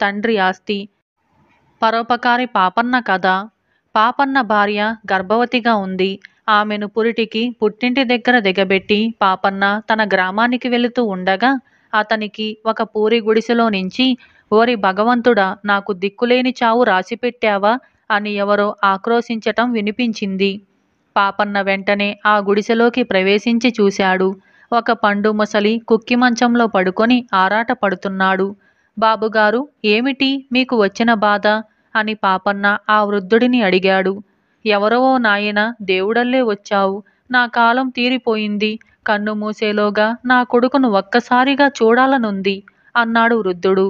తండ్రి ఆస్తి. పరోపకారి పాపన్న కథ. పాపన్న భార్య గర్భవతిగా ఉంది. ఆమెను పురిటికి పుట్టింటి దగ్గర దిగబెట్టి పాపన్న తన గ్రామానికి వెళుతూ ఉండగా అతనికి ఒక పూరి గుడిసెలో నుంచి ఓరి భగవంతుడా, నాకు దిక్కులేని చావు రాసిపెట్టావా అని ఎవరో ఆక్రోశించటం వినిపించింది. పాపన్న వెంటనే ఆ గుడిసెలోకి ప్రవేశించి చూశాడు. ఒక పండు ముసలి కుక్కి మంచంలో పడుకొని ఆరాట పడుతున్నాడు. బాబుగారు, ఏమిటి మీకు వచ్చిన బాధ అని పాపన్న ఆ వృద్ధుడిని అడిగాడు. ఎవరో నాయనా, దేవుడల్లే వచ్చావు. నా కాలం తీరిపోయింది. కన్ను మూసేలోగా నా కొడుకును ఒక్కసారిగా చూడాలనుంది అన్నాడు వృద్ధుడు.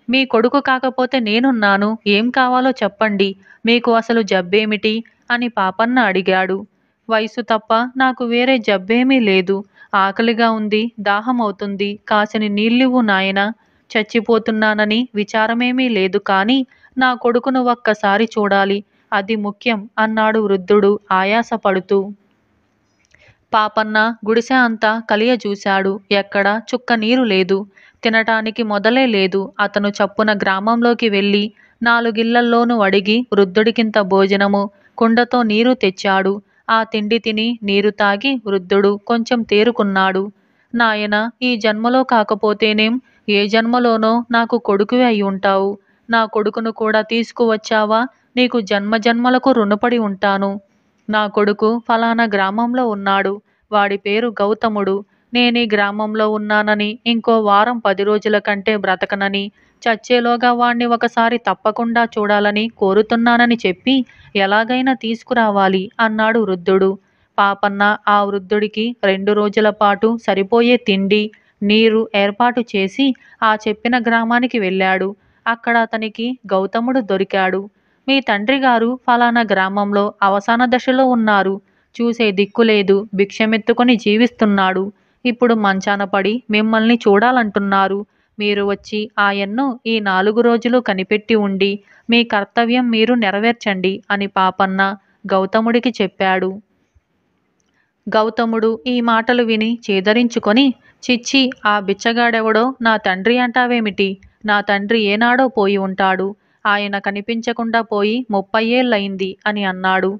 మీ కొడుకు కాకపోతే నేనున్నాను. ఏం కావాలో చెప్పండి. మీకు అసలు జబ్బేమిటి అని పాపన్న అడిగాడు. వయసు తప్ప నాకు వేరే జబ్బేమీ లేదు. ఆకలిగా ఉంది, దాహమవుతుంది. కాసిని నీళ్ళివ్వు నాయనా. చచ్చిపోతున్నానని విచారమేమీ లేదు, కానీ నా కొడుకును ఒక్కసారి చూడాలి, అది ముఖ్యం అన్నాడు వృద్ధుడు ఆయాసపడుతూ. పాపన్న గుడిసె అంతా కలియజూశాడు. ఎక్కడా చుక్క నీరు లేదు. తినటానికి మొదలే లేదు. అతను చప్పున గ్రామంలోకి వెళ్ళి 4 ఇళ్లల్లోనూ అడిగి వృద్ధుడికింత భోజనము, కుండతో నీరు తెచ్చాడు. ఆ తిండి తిని నీరు తాగి వృద్ధుడు కొంచెం తేరుకున్నాడు. నాయనా, ఈ జన్మలో కాకపోతేనేం, ఏ జన్మలోనో నాకు కొడుకువే అయి ఉంటావు. నా కొడుకును కూడా తీసుకువచ్చావా? నీకు జన్మజన్మలకు రుణపడి ఉంటాను. నా కొడుకు ఫలానా గ్రామంలో ఉన్నాడు. వాడి పేరు గౌతముడు. నేనీ గ్రామంలో ఉన్నానని, ఇంకో వారం 10 రోజుల కంటే బ్రతకనని, చచ్చేలోగా వాణ్ణి ఒకసారి తప్పకుండా చూడాలని కోరుతున్నానని చెప్పి ఎలాగైనా తీసుకురావాలి అన్నాడు వృద్ధుడు. పాపన్న ఆ వృద్ధుడికి 2 రోజుల పాటు సరిపోయే తిండి, నీరు ఏర్పాటు చేసి ఆ చెప్పిన గ్రామానికి వెళ్ళాడు. అక్కడ అతనికి గౌతముడు దొరికాడు. మీ తండ్రి గారు ఫలానా గ్రామంలో అవసాన దశలో ఉన్నారు. చూసే దిక్కులేదు. భిక్షమెత్తుకొని జీవిస్తున్నాడు. ఇప్పుడు మంచాన పడి మిమ్మల్ని చూడాలంటున్నారు. మీరు వచ్చి ఆయన్ను ఈ 4 రోజులు కనిపెట్టి ఉండి మీ కర్తవ్యం మీరు నెరవేర్చండి అని పాపన్న గౌతముడికి చెప్పాడు. గౌతముడు ఈ మాటలు విని చేదరించుకొని, చిచ్చి, ఆ బిచ్చగాడెవడో నా తండ్రి అంటావేమిటి? నా తండ్రి ఏనాడో పోయి ఉంటాడు. ఆయన కనిపించకుండా పోయి 30 ఏళ్ళయింది అని అన్నాడు.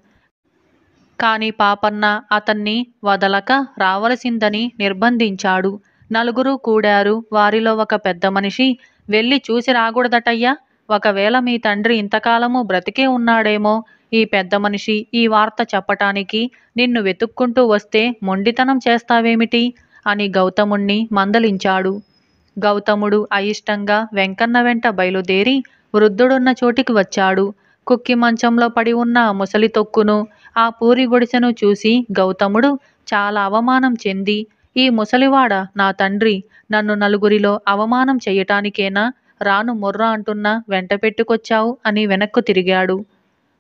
కాని పాపన్న అతన్ని వదలక రావలసిందని నిర్బంధించాడు. 4 కూడారు. వారిలో ఒక పెద్ద మనిషి, వెళ్ళి చూసి రాకూడదటయ్యా. ఒకవేళ మీ తండ్రి ఇంతకాలము బ్రతికే ఉన్నాడేమో. ఈ పెద్ద మనిషి ఈ వార్త చెప్పటానికి నిన్ను వెతుక్కుంటూ వస్తే మొండితనం చేస్తావేమిటి అని గౌతముణ్ణి మందలించాడు. గౌతముడు అయిష్టంగా వెంకన్న వెంట బయలుదేరి వృద్ధుడున్న చోటికి వచ్చాడు. కుక్కి మంచంలో పడి ఉన్న ముసలి తొక్కును, ఆ పూరి గుడిసెను చూసి గౌతముడు చాలా అవమానం చెంది, ఈ ముసలివాడ నా తండ్రి, నన్ను నలుగురిలో అవమానం చెయ్యటానికేనా రాను మొర్ర అంటున్నా వెంట పెట్టుకొచ్చావు అని వెనక్కు తిరిగాడు.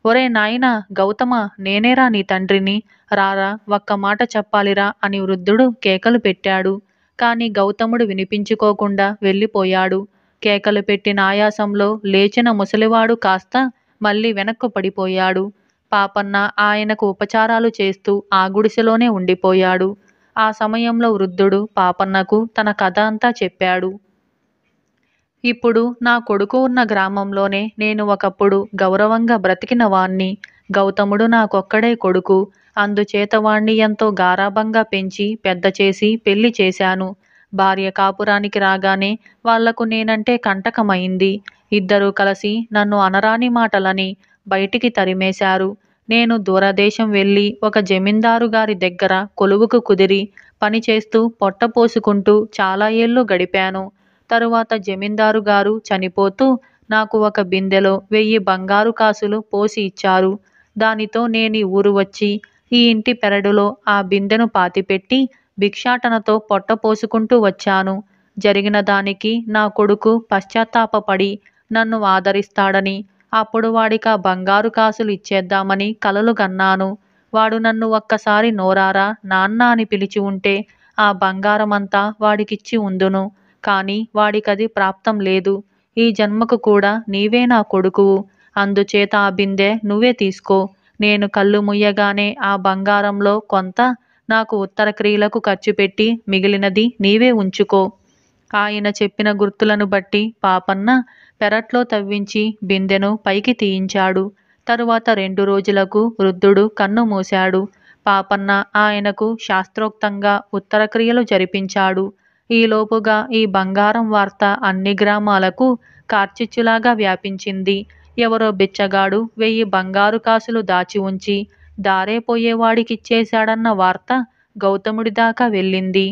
ఒరే నాయనా గౌతమ, నేనేరా నీ తండ్రిని, రారా, ఒక్క మాట చెప్పాలిరా అని వృద్ధుడు కేకలు పెట్టాడు. కాని గౌతముడు వినిపించుకోకుండా వెళ్ళిపోయాడు. కేకలు పెట్టిన ఆయాసంలో లేచిన ముసలివాడు కాస్త మళ్ళీ వెనక్కు పడిపోయాడు. పాపన్న ఆయనకు ఉపచారాలు చేస్తూ ఆ గుడిసెలోనే ఉండిపోయాడు. ఆ సమయంలో వృద్ధుడు పాపన్నకు తన కథ అంతా చెప్పాడు. ఇప్పుడు నా కొడుకు ఉన్న గ్రామంలోనే నేను ఒకప్పుడు గౌరవంగా బ్రతికిన వాణ్ణి. గౌతముడు నాకొక్కడే కొడుకు. అందుచేత వాణ్ణి ఎంతో గారాబంగా పెంచి పెద్ద చేసి పెళ్లి చేశాను. భార్య కాపురానికి రాగానే వాళ్లకు నేనంటే కంటకమైంది. ఇద్దరూ కలిసి నన్ను అనరాని మాటలని బయటికి తరిమేశారు. నేను దూరదేశం వెళ్ళి ఒక జమీందారు గారి దగ్గర కొలువుకు కుదిరి పనిచేస్తూ పొట్ట పోసుకుంటూ చాలా ఏళ్ళు గడిపాను. తరువాత జమీందారు గారు చనిపోతూ నాకు ఒక బిందెలో 1000 బంగారు కాసులు పోసి ఇచ్చారు. దానితో నేనీ ఊరు వచ్చి ఈ ఇంటి పెరడులో ఆ బిందెను పాతిపెట్టి భిక్షాటనతో పొట్ట పోసుకుంటూ వచ్చాను. జరిగిన దానికి నా కొడుకు పశ్చాత్తాపపడి నన్ను ఆదరిస్తాడని, అప్పుడు వాడికా బంగారు కాసులు ఇచ్చేద్దామని కలలు గన్నాను. వాడు నన్ను ఒక్కసారి నోరారా నాన్న అని పిలిచి ఉంటే ఆ బంగారమంతా వాడికిచ్చి ఉందును. కాని వాడికది ప్రాప్తం లేదు. ఈ జన్మకు కూడా నీవే నా కొడుకువు. అందుచేత ఆ బిందె నువ్వే తీసుకో. నేను కళ్ళు ముయ్యగానే ఆ బంగారంలో కొంత నాకు ఉత్తర క్రియలకు ఖర్చుపెట్టి మిగిలినది నీవే ఉంచుకో. ఆయన చెప్పిన గుర్తులను బట్టి పాపన్న పెరట్లో తవ్వించి బిందెను పైకి తీయించాడు. తరువాత 2 రోజులకు వృద్ధుడు కన్ను మూశాడు. పాపన్న ఆయనకు శాస్త్రోక్తంగా ఉత్తరక్రియలు జరిపించాడు. ఈలోపుగా ఈ బంగారం వార్త అన్ని గ్రామాలకు కార్చిచ్చులాగా వ్యాపించింది. ఎవరో బిచ్చగాడు 1000 బంగారు కాసులు దాచి ఉంచి దారే పోయేవాడికిచ్చేశాడన్న వార్త గౌతముడి దాకా వెళ్ళింది.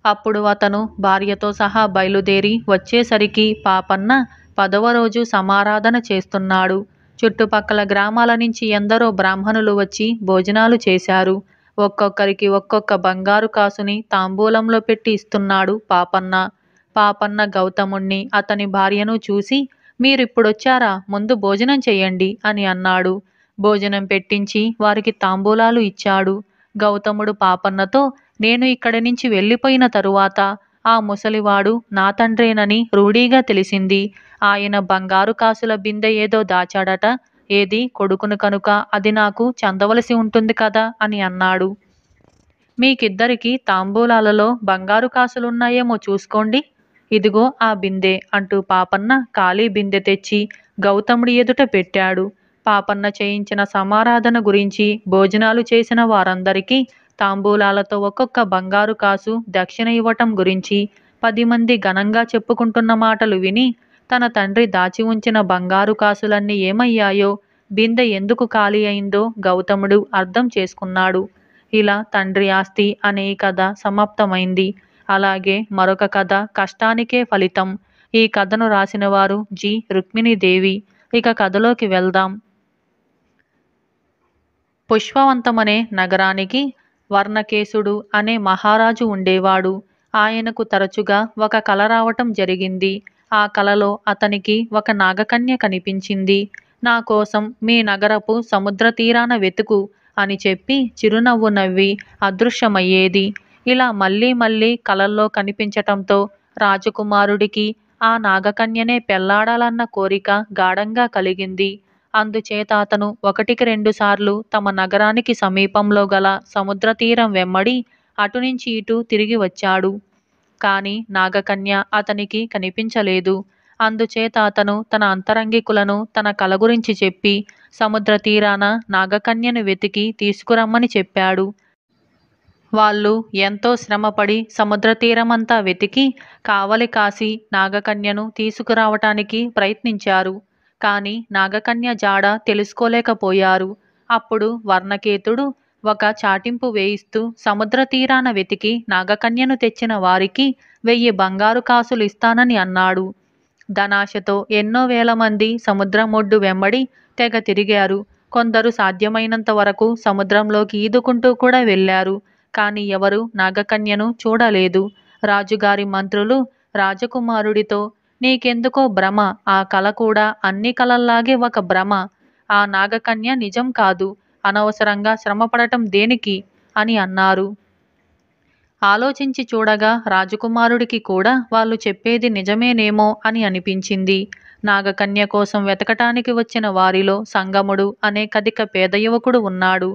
అప్పుడు అతను భార్యతో సహా బయలుదేరి వచ్చేసరికి పాపన్న 10వ రోజు సమారాధన చేస్తున్నాడు. చుట్టుపక్కల గ్రామాల నుంచి ఎందరో బ్రాహ్మణులు వచ్చి భోజనాలు చేశారు. ఒక్కొక్కరికి ఒక్కొక్క బంగారు కాసుని తాంబూలంలో పెట్టి ఇస్తున్నాడు పాపన్న. పాపన్న గౌతముణ్ణి అతని భార్యను చూసి, మీరిప్పుడొచ్చారా, ముందు భోజనం చెయ్యండి అని అన్నాడు. భోజనం పెట్టించి వారికి తాంబూలాలు ఇచ్చాడు. గౌతముడు పాపన్నతో, నేను ఇక్కడి నుంచి వెళ్ళిపోయిన తరువాత ఆ ముసలివాడు నా తండ్రేనని రూఢీగా తెలిసింది. ఆయన బంగారు కాసుల బిందె ఏదో దాచాడట. ఏది కొడుకును కనుక అది నాకు చెందవలసి ఉంటుంది కదా అని అన్నాడు. మీకిద్దరికి తాంబూలాలలో బంగారు కాసులున్నాయేమో చూసుకోండి. ఇదిగో ఆ బిందె అంటూ పాపన్న ఖాళీ బిందె తెచ్చి గౌతముడి ఎదుట పెట్టాడు. పాపన్న చేయించిన సమారాధన గురించి, భోజనాలు చేసిన వారందరికీ తాంబూలాలతో ఒక్కొక్క బంగారు కాసు దక్షిణ ఇవ్వటం గురించి 10 మంది ఘనంగా చెప్పుకుంటున్న మాటలు విని, తన తండ్రి దాచి ఉంచిన బంగారు కాసులన్నీ ఏమయ్యాయో, బిందె ఎందుకు ఖాళీ అయిందో గౌతముడు అర్థం చేసుకున్నాడు. ఇలా తండ్రి ఆస్తి అనే ఈ కథ సమాప్తమైంది. అలాగే మరొక కథ కష్టానికే ఫలితం. ఈ కథను రాసిన వారు జి. రుక్మిణీదేవి. ఇక కథలోకి వెళ్దాం. పుష్పవంతమనే నగరానికి వర్ణకేశుడు అనే మహారాజు ఉండేవాడు. ఆయనకు తరచుగా ఒక కల రావటం జరిగింది. ఆ కలలో అతనికి ఒక నాగకన్య కనిపించింది. నా కోసం మీ నగరపు సముద్ర తీరాన వెతుకు అని చెప్పి చిరునవ్వు నవ్వి అదృశ్యమయ్యేది. ఇలా మళ్ళీ మళ్ళీ కలల్లో కనిపించటంతో రాజకుమారుడికి ఆ నాగకన్యనే పెళ్లాడాలన్న కోరిక గాఢంగా కలిగింది. అందుచేత అతను 1కి 2 సార్లు తమ నగరానికి సమీపంలో గల సముద్ర తీరం వెంబడి అటునుంచి ఇటు తిరిగి వచ్చాడు. కాని నాగకన్య అతనికి కనిపించలేదు. అందుచేత అతను తన అంతరంగికులను తన కల గురించి చెప్పి సముద్ర తీరాన నాగకన్యను వెతికి తీసుకురమ్మని చెప్పాడు. వాళ్ళు ఎంతో శ్రమపడి సముద్ర తీరమంతా వెతికి కావలి కాసి నాగకన్యను తీసుకురావటానికి ప్రయత్నించారు. కాని నాగకన్య జాడ తెలుసుకోలేకపోయారు. అప్పుడు వర్ణకేతుడు ఒక చాటింపు వేయిస్తూ సముద్ర తీరాన వెతికి నాగకన్యను తెచ్చిన వారికి 1000 బంగారు కాసులు ఇస్తానని అన్నాడు. ధనాశతో ఎన్నో వేల మంది సముద్రం ఒడ్డు వెంబడి తెగ తిరిగారు. కొందరు సాధ్యమైనంత వరకు సముద్రంలోకి ఈదుకుంటూ కూడా వెళ్ళారు. కాని ఎవరు నాగకన్యను చూడలేదు. రాజుగారి మంత్రులు రాజకుమారుడితో, నీకెందుకో భ్రమ, ఆ కల కూడా అన్ని కలల్లాగే ఒక భ్రమ. ఆ నాగకన్య నిజం కాదు. అనవసరంగా శ్రమపడటం దేనికి అని అన్నారు. ఆలోచించి చూడగా రాజకుమారుడికి కూడా వాళ్ళు చెప్పేది నిజమేనేమో అని అనిపించింది. నాగకన్య కోసం వెతకటానికి వచ్చిన వారిలో సంగముడు అనే కదిక పేద యువకుడు ఉన్నాడు.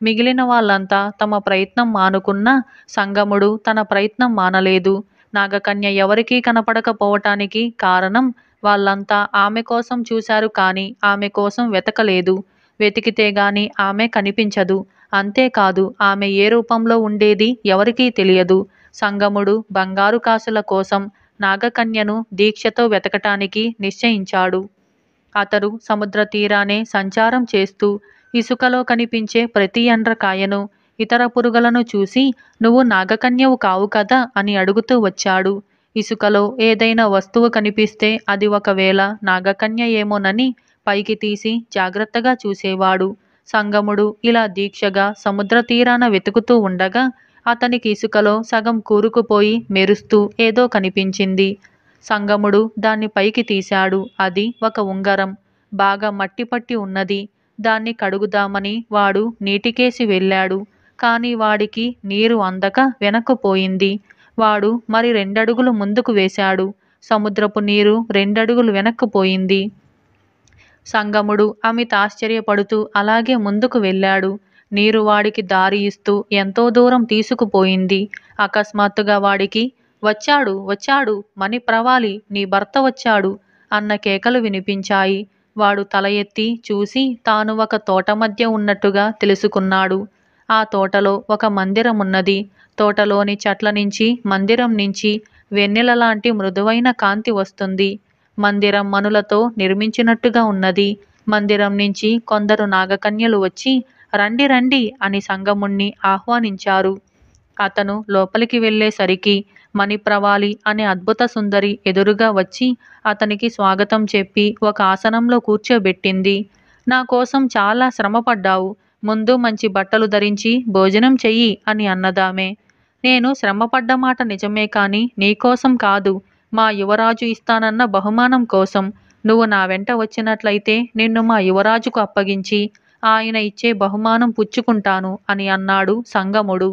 మిగిలిన వాళ్ళంతా తమ ప్రయత్నం మానుకున్నా సంగముడు తన ప్రయత్నం మానలేదు. నాగకన్య ఎవరికీ కనపడకపోవటానికి కారణం, వాళ్ళంతా ఆమె కోసం చూశారు కాని ఆమె కోసం వెతకలేదు. వెతికితే గాని ఆమె కనిపించదు. అంతేకాదు ఆమె ఏ రూపంలో ఉండేది ఎవరికీ తెలియదు. సంగముడు బంగారు కాసుల కోసం నాగకన్యను దీక్షతో వెతకటానికి నిశ్చయించాడు. అతడు సముద్ర తీరానే సంచారం చేస్తూ ఇసుకలో కనిపించే ప్రతి ఎండ్రకాయను, ఇతర పురుగులను చూసి, నువ్వు నాగకన్యవు కావు కదా అని అడుగుతూ వచ్చాడు. ఇసుకలో ఏదైనా వస్తువు కనిపిస్తే అది ఒకవేళ నాగకన్య ఏమోనని పైకి తీసి జాగ్రత్తగా చూసేవాడు. సంగముడు ఇలా దీక్షగా సముద్ర తీరాన వెతుకుతూ ఉండగా అతనికి ఇసుకలో సగం కూరుకుపోయి మెరుస్తూ ఏదో కనిపించింది. సంగముడు దాన్ని పైకి తీశాడు. అది ఒక ఉంగరం. బాగా మట్టి పట్టి ఉన్నది. దాన్ని కడుగుదామని వాడు నీటికేసి వెళ్ళాడు. కాని వాడికి నీరు అందక వెనక్కుపోయింది. వాడు మరి 2 అడుగులు ముందుకు వేశాడు. సముద్రపు నీరు 2 అడుగులు వెనక్కుపోయింది. సంగముడు అమిత ఆశ్చర్యపడుతూ అలాగే ముందుకు వెళ్ళాడు. నీరు వాడికి దారి ఇస్తూ ఎంతో దూరం తీసుకుపోయింది. అకస్మాత్తుగా వాడికి, వచ్చాడు వచ్చాడు, మణిప్రవాలి, నీ భర్త వచ్చాడు అన్న కేకలు వినిపించాయి. వాడు తల ఎత్తి చూసి తాను ఒక తోట మధ్య ఉన్నట్టుగా తెలుసుకున్నాడు. ఆ తోటలో ఒక మందిరమున్నది. తోటలోని చెట్ల నుంచి, మందిరం నుంచి వెన్నెలలాంటి మృదువైన కాంతి వస్తుంది. మందిరం మనులతో నిర్మించినట్టుగా ఉన్నది. మందిరం నుంచి కొందరు నాగకన్యలు వచ్చి రండి రండి అని సంగముణ్ణి ఆహ్వానించారు. అతను లోపలికి వెళ్ళేసరికి మణిప్రవాలి అనే అద్భుత సుందరి ఎదురుగా వచ్చి అతనికి స్వాగతం చెప్పి ఒక ఆసనంలో కూర్చోబెట్టింది. నా కోసం చాలా శ్రమపడ్డావు. ముందు మంచి బట్టలు ధరించి భోజనం చెయ్యి అని అన్నదామె. నేను శ్రమపడ్డ మాట నిజమే కాని నీకోసం కాదు, మా యువరాజు ఇస్తానన్న బహుమానం కోసం. నువ్వు నా వెంట వచ్చినట్లయితే నిన్ను మా యువరాజుకు అప్పగించి ఆయన ఇచ్చే బహుమానం పుచ్చుకుంటాను అని అన్నాడు సంగముడు.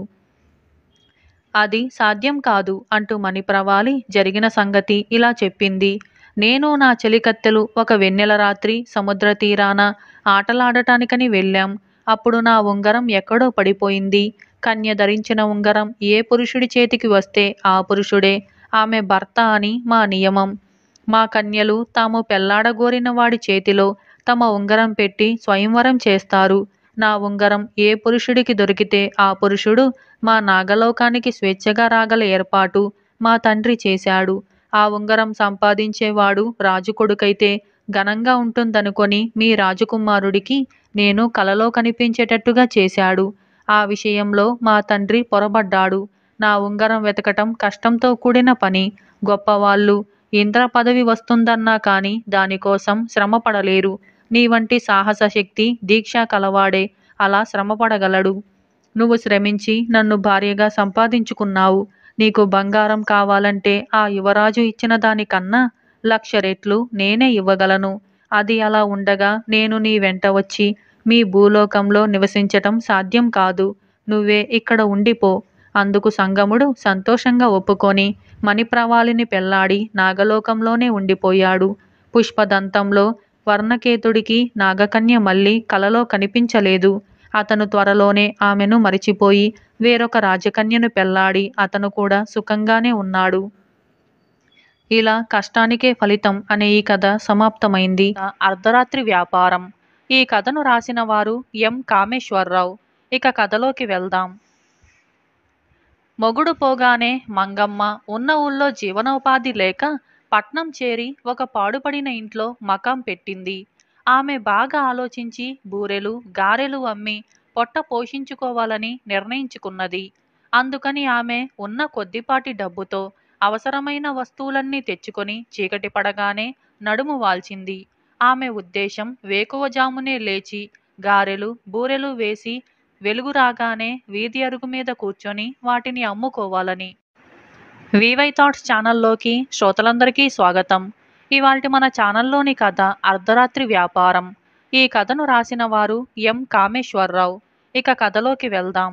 అది సాధ్యం కాదు అంటూ మణిప్రవాలి జరిగిన సంగతి ఇలా చెప్పింది. నేను నా చెలికత్తెలు ఒక వెన్నెల రాత్రి సముద్ర తీరాన ఆటలాడటానికని వెళ్ళాం. అప్పుడు నా ఉంగరం ఎక్కడో పడిపోయింది. కన్య ధరించిన ఉంగరం ఏ పురుషుడి చేతికి వస్తే ఆ పురుషుడే ఆమె భర్త అని మా నియమం. మా కన్యలు తాము పెళ్లాడగోరిన వాడి చేతిలో తమ ఉంగరం పెట్టి స్వయంవరం చేస్తారు. నా ఉంగరం ఏ పురుషుడికి దొరికితే ఆ పురుషుడు మా నాగలోకానికి స్వేచ్ఛగా రాగల ఏర్పాటు మా తండ్రి చేశాడు. ఆ ఉంగరం సంపాదించేవాడు రాజు కొడుకైతే ఘనంగా ఉంటుందనుకొని మీ రాజకుమారుడికి నేను కలలో కనిపించేటట్టుగా చేశాడు. ఆ విషయంలో మా తండ్రి పొరబడ్డాడు. నా ఉంగరం వెతకటం కష్టంతో కూడిన పని. గొప్పవాళ్ళు ఇంద్ర పదవి వస్తుందన్నా కాని దానికోసం శ్రమపడలేరు. నీ వంటి సాహస శక్తి దీక్ష కలవాడే అలా శ్రమపడగలడు. నువ్వు శ్రమించి నన్ను భార్యగా సంపాదించుకున్నావు. నీకు బంగారం కావాలంటే ఆ యువరాజు ఇచ్చిన దానికన్నా 1,00,000 రెట్లు నేనే ఇవ్వగలను. అది అలా ఉండగా నేను నీ వెంట వచ్చి మీ భూలోకంలో నివసించటం సాధ్యం కాదు. నువ్వే ఇక్కడ ఉండిపో. అందుకు సంగముడు సంతోషంగా ఒప్పుకొని మణిప్రవాలిని పెళ్లాడి నాగలోకంలోనే ఉండిపోయాడు. పుష్పదంతంలో వర్ణకేతుడికి నాగకన్య మళ్ళీ కలలో కనిపించలేదు. అతను త్వరలోనే ఆమెను మరిచిపోయి వేరొక రాజకన్యను పెళ్లాడి అతను కూడా సుఖంగానే ఉన్నాడు. ఇలా కష్టానికే ఫలితం అనే ఈ కథ సమాప్తమైంది. అర్ధరాత్రి వ్యాపారం. ఈ కథను రాసిన వారు ఎం కామేశ్వరరావు. ఇక కథలోకి వెళ్దాం. మొగుడు పోగానే మంగమ్మ ఉన్న ఊళ్ళో జీవనోపాధి లేక పట్నం చేరి ఒక పాడుపడిన ఇంట్లో మకాం పెట్టింది. ఆమె బాగా ఆలోచించి బూరెలు గారెలు అమ్మి పొట్ట పోషించుకోవాలని నిర్ణయించుకున్నది. అందుకని ఆమె ఉన్న కొద్దిపాటి డబ్బుతో అవసరమైన వస్తువులన్నీ తెచ్చుకొని చీకటి పడగానే నడుము వాల్చింది. ఆమె ఉద్దేశం వేకువజామునే లేచి గారెలు బూరెలు వేసి వెలుగు రాగానే వీధి అరుగు మీద కూర్చొని వాటిని అమ్ముకోవాలని. వివై థాట్స్ ఛానల్లోకి శ్రోతలందరికీ స్వాగతం. ఇవాల్టి మన ఛానల్లోని కథ అర్ధరాత్రి వ్యాపారం. ఈ కథను రాసిన వారు ఎం కామేశ్వరరావు. ఇక కథలోకి వెళ్దాం.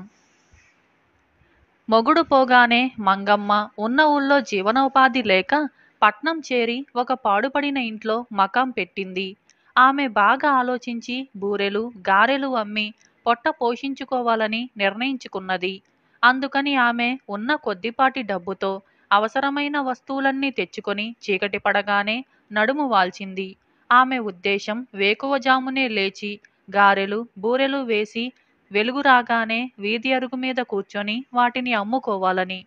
మొగుడు పోగానే మంగమ్మ ఉన్న ఊళ్ళో జీవనోపాధి లేక పట్నం చేరి ఒక పాడుపడిన ఇంట్లో మకాం పెట్టింది. ఆమె బాగా ఆలోచించి బూరెలు గారెలు అమ్మి పొట్ట పోషించుకోవాలని నిర్ణయించుకున్నది. అందుకని ఆమె ఉన్న కొద్దిపాటి డబ్బుతో అవసరమైన వస్తువులన్నీ తెచ్చుకొని చీకటి పడగానే నడుము వాల్చింది. ఆమె ఉద్దేశం వేకువజామునే లేచి గారెలు బూరెలు వేసి వెలుగు రాగానే వీధి అరుగు మీద కూర్చొని వాటిని అమ్ముకోవాలని.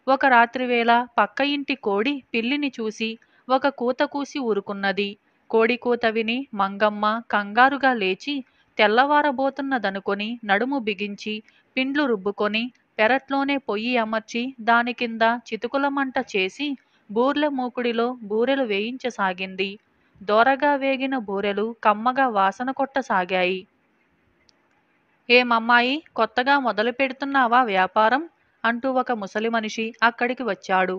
ఒక రాత్రివేళ పక్క ఇంటి కోడి పిల్లిని చూసి ఒక కూత కూసి ఊరుకున్నది. కోడి కూత విని మంగమ్మ కంగారుగా లేచి తెల్లవారబోతున్నదనుకొని నడుము బిగించి పిండ్లు రుబ్బుకొని పెరట్లోనే పొయ్యి అమర్చి దాని కింద చితుకుల మంట చేసి బూర్లె మూకుడిలో బూరెలు వేయించసాగింది. దోరగా వేగిన బూరెలు కమ్మగా వాసన కొట్టసాగాయి. ఏమమ్మాయి, కొత్తగా మొదలు పెడుతున్నావా వ్యాపారం అంటూ ఒక ముసలి మనిషి అక్కడికి వచ్చాడు.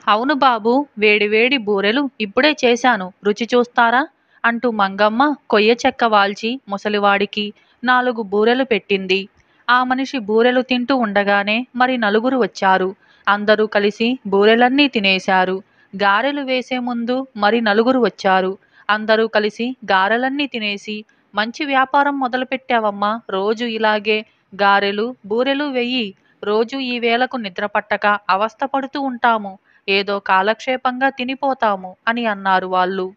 అవును బాబు, వేడివేడి బూరెలు ఇప్పుడే చేశాను, రుచి చూస్తారా అంటూ మంగమ్మ కొయ్య చెక్క వాల్చి ముసలివాడికి 4 బూరెలు పెట్టింది. ఆ మనిషి బూరెలు తింటూ ఉండగానే మరి నలుగురు వచ్చారు. అందరూ కలిసి బూరెలన్నీ తినేశారు. గారెలు వేసే ముందు మరి నలుగురు వచ్చారు. అందరూ కలిసి గారెలన్నీ తినేసి మంచి వ్యాపారం మొదలుపెట్టావమ్మా, రోజు ఇలాగే గారెలు బూరెలు వెయ్యి, రోజు ఈ వేళకు నిద్ర పట్టక అవస్థ పడుతూ ఉంటాము ఏదో కాలక్షేపంగా తినిపోతాము అని అన్నారు వాళ్ళు.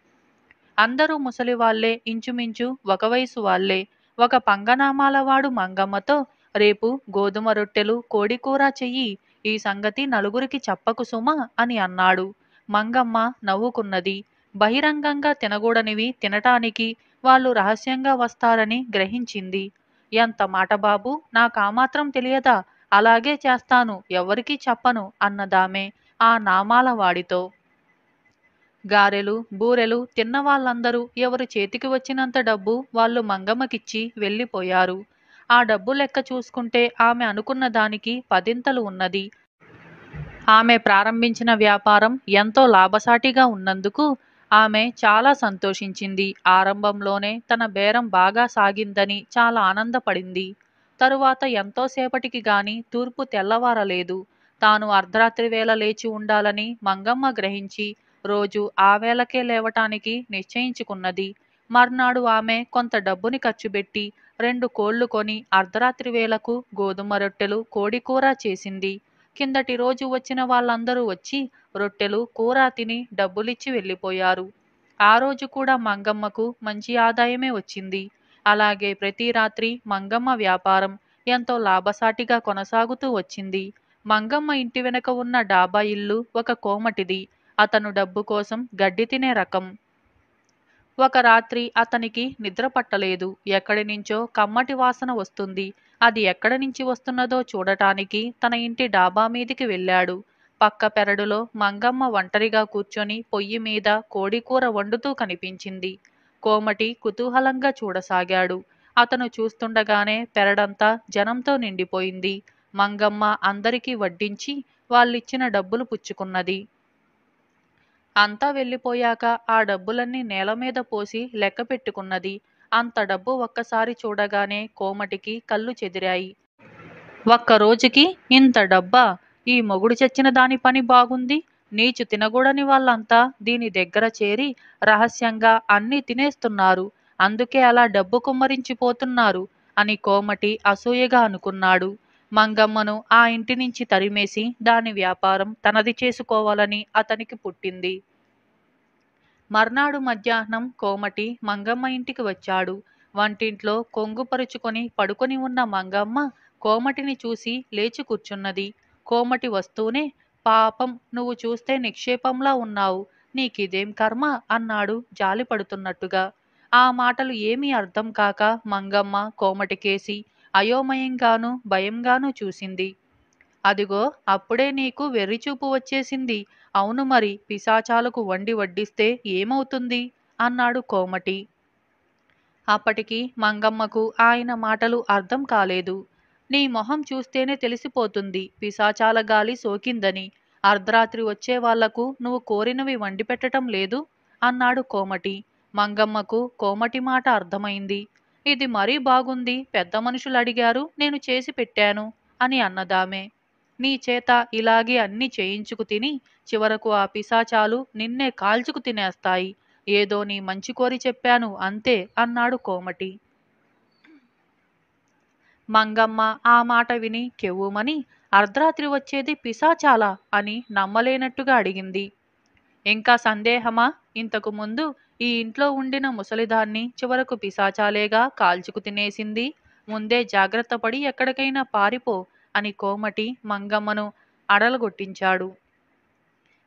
అందరూ ముసలివాళ్లే, ఇంచుమించు ఒక వయసు వాళ్లే. ఒక పంగనామాల వాడు మంగమ్మతో, రేపు గోధుమ రొట్టెలు, కోడికూర చెయ్యి, ఈ సంగతి నలుగురికి చెప్పకు సుమా అని అన్నాడు. మంగమ్మ నవ్వుకున్నది. బహిరంగంగా తినకూడనివి తినటానికి వాళ్ళు రహస్యంగా వస్తారని గ్రహించింది. ఎంత మాట బాబు, నాకామాత్రం తెలియదా? అలాగే చేస్తాను, ఎవ్వరికీ చెప్పను అన్నదామె ఆ నామాల వాడితో. గారెలు, బూరెలు తిన్న వాళ్ళందరూ ఎవరు చేతికి వచ్చినంత డబ్బు వాళ్ళు మంగమ్మకిచ్చి వెళ్ళిపోయారు. ఆ డబ్బు లెక్క చూసుకుంటే ఆమె అనుకున్న దానికి పదింతలు ఉన్నది. ఆమె ప్రారంభించిన వ్యాపారం ఎంతో లాభసాటిగా ఉన్నందుకు ఆమె చాలా సంతోషించింది. ఆరంభంలోనే తన బేరం బాగా సాగిందని చాలా ఆనందపడింది. తరువాత ఎంతోసేపటికి గాని తూర్పు తెల్లవారలేదు. తాను అర్ధరాత్రి వేళ లేచి ఉండాలని మంగమ్మ గ్రహించి రోజు ఆ వేళకే లేవటానికి నిశ్చయించుకున్నది. మర్నాడు ఆమె కొంత డబ్బుని ఖర్చుపెట్టి 2 కోళ్లు కొని అర్ధరాత్రి వేళకు గోధుమ రొట్టెలు, కోడికూర చేసింది. కిందటి రోజు వచ్చిన వాళ్ళందరూ వచ్చి రొట్టెలు, కూర తిని డబ్బులిచ్చి వెళ్ళిపోయారు. ఆ రోజు కూడా మంగమ్మకు మంచి ఆదాయమే వచ్చింది. అలాగే ప్రతి రాత్రి మంగమ్మ వ్యాపారం ఎంతో లాభసాటిగా కొనసాగుతూ వచ్చింది. మంగమ్మ ఇంటి వెనక ఉన్న డాబా ఇల్లు ఒక కోమటిది. అతను డబ్బు కోసం గడ్డి తినే రకం. ఒక రాత్రి అతనికి నిద్ర పట్టలేదు. ఎక్కడి నుంచో కమ్మటి వాసన వస్తుంది. అది ఎక్కడి నుంచి వస్తున్నదో చూడటానికి తన ఇంటి డాబా మీదికి వెళ్ళాడు. పక్క పెరడులో మంగమ్మ ఒంటరిగా కూర్చొని పొయ్యి మీద కోడికూర వండుతూ కనిపించింది. కోమటి కుతూహలంగా చూడసాగాడు. అతను చూస్తుండగానే పెరడంతా జనంతో నిండిపోయింది. మంగమ్మ అందరికీ వడ్డించి వాళ్ళిచ్చిన డబ్బులు పుచ్చుకున్నది. అంతా వెళ్ళిపోయాక ఆ డబ్బులన్నీ నేలమీద పోసి లెక్క పెట్టుకున్నది. అంత డబ్బు ఒక్కసారి చూడగానే కోమటికి కళ్ళు చెదిరాయి. ఒక్క రోజుకి ఇంత డబ్బా? ఈ మొగుడు చచ్చిన దాని పని బాగుంది. నీచు తినగూడని వాళ్ళంతా దీని దగ్గర చేరి రహస్యంగా అన్నీ తినేస్తున్నారు. అందుకే అలా డబ్బు కుమ్మరించిపోతున్నారు అని కోమటి అసూయగా అనుకున్నాడు. మంగమ్మను ఆ ఇంటి నుంచి తరిమేసి దాని వ్యాపారం తనది చేసుకోవాలని అతనికి పుట్టింది. మర్నాడు మధ్యాహ్నం కోమటి మంగమ్మ ఇంటికి వచ్చాడు. వంటింట్లో కొంగుపరుచుకొని పడుకొని ఉన్న మంగమ్మ కోమటిని చూసి లేచి కూర్చున్నది. కోమటి వస్తూనే, పాపం, నువ్వు చూస్తే నిక్షేపంలా ఉన్నావు, నీకిదేం కర్మ అన్నాడు జాలిపడుతున్నట్టుగా. ఆ మాటలు ఏమీ అర్థం కాక మంగమ్మ కోమటికేసి అయోమయంగానూ భయంగానూ చూసింది. అదిగో, అప్పుడే నీకు వెర్రిచూపు వచ్చేసింది. అవును మరి, పిశాచాలకు వండి వడ్డిస్తే ఏమవుతుంది అన్నాడు కోమటి. అప్పటికి మంగమ్మకు ఆయన మాటలు అర్థం కాలేదు. నీ మొహం చూస్తేనే తెలిసిపోతుంది పిశాచాల గాలి సోకిందని. అర్ధరాత్రి వచ్చే వాళ్లకు నువ్వు కోరినవి వండి పెట్టటం లేదు అన్నాడు కోమటి. మంగమ్మకు కోమటి మాట అర్థమైంది. ఇది మరీ బాగుంది, పెద్ద మనుషులు అడిగారు, నేను చేసి పెట్టాను అని అన్నదామె. నీ చేత ఇలాగే అన్ని చేయించుకు తిని చివరకు ఆ పిశాచాలు నిన్నే కాల్చుకు తినేస్తాయి. ఏదో నీ మంచి కోరి చెప్పాను అంతే అన్నాడు కోమటి. మంగమ్మ ఆ మాట విని కెవ్వుమని, అర్ధరాత్రి వచ్చేది పిశాచాలా అని నమ్మలేనట్టుగా అడిగింది. ఇంకా సందేహమా? ఇంతకు ముందు ఈ ఇంట్లో ఉండిన ముసలిదాన్ని చివరకు పిశాచాలేగా కాల్చుకు తినేసింది. ముందే జాగ్రత్త పడి ఎక్కడికైనా పారిపో అని కోమటి మంగమ్మను అడలగొట్టించాడు.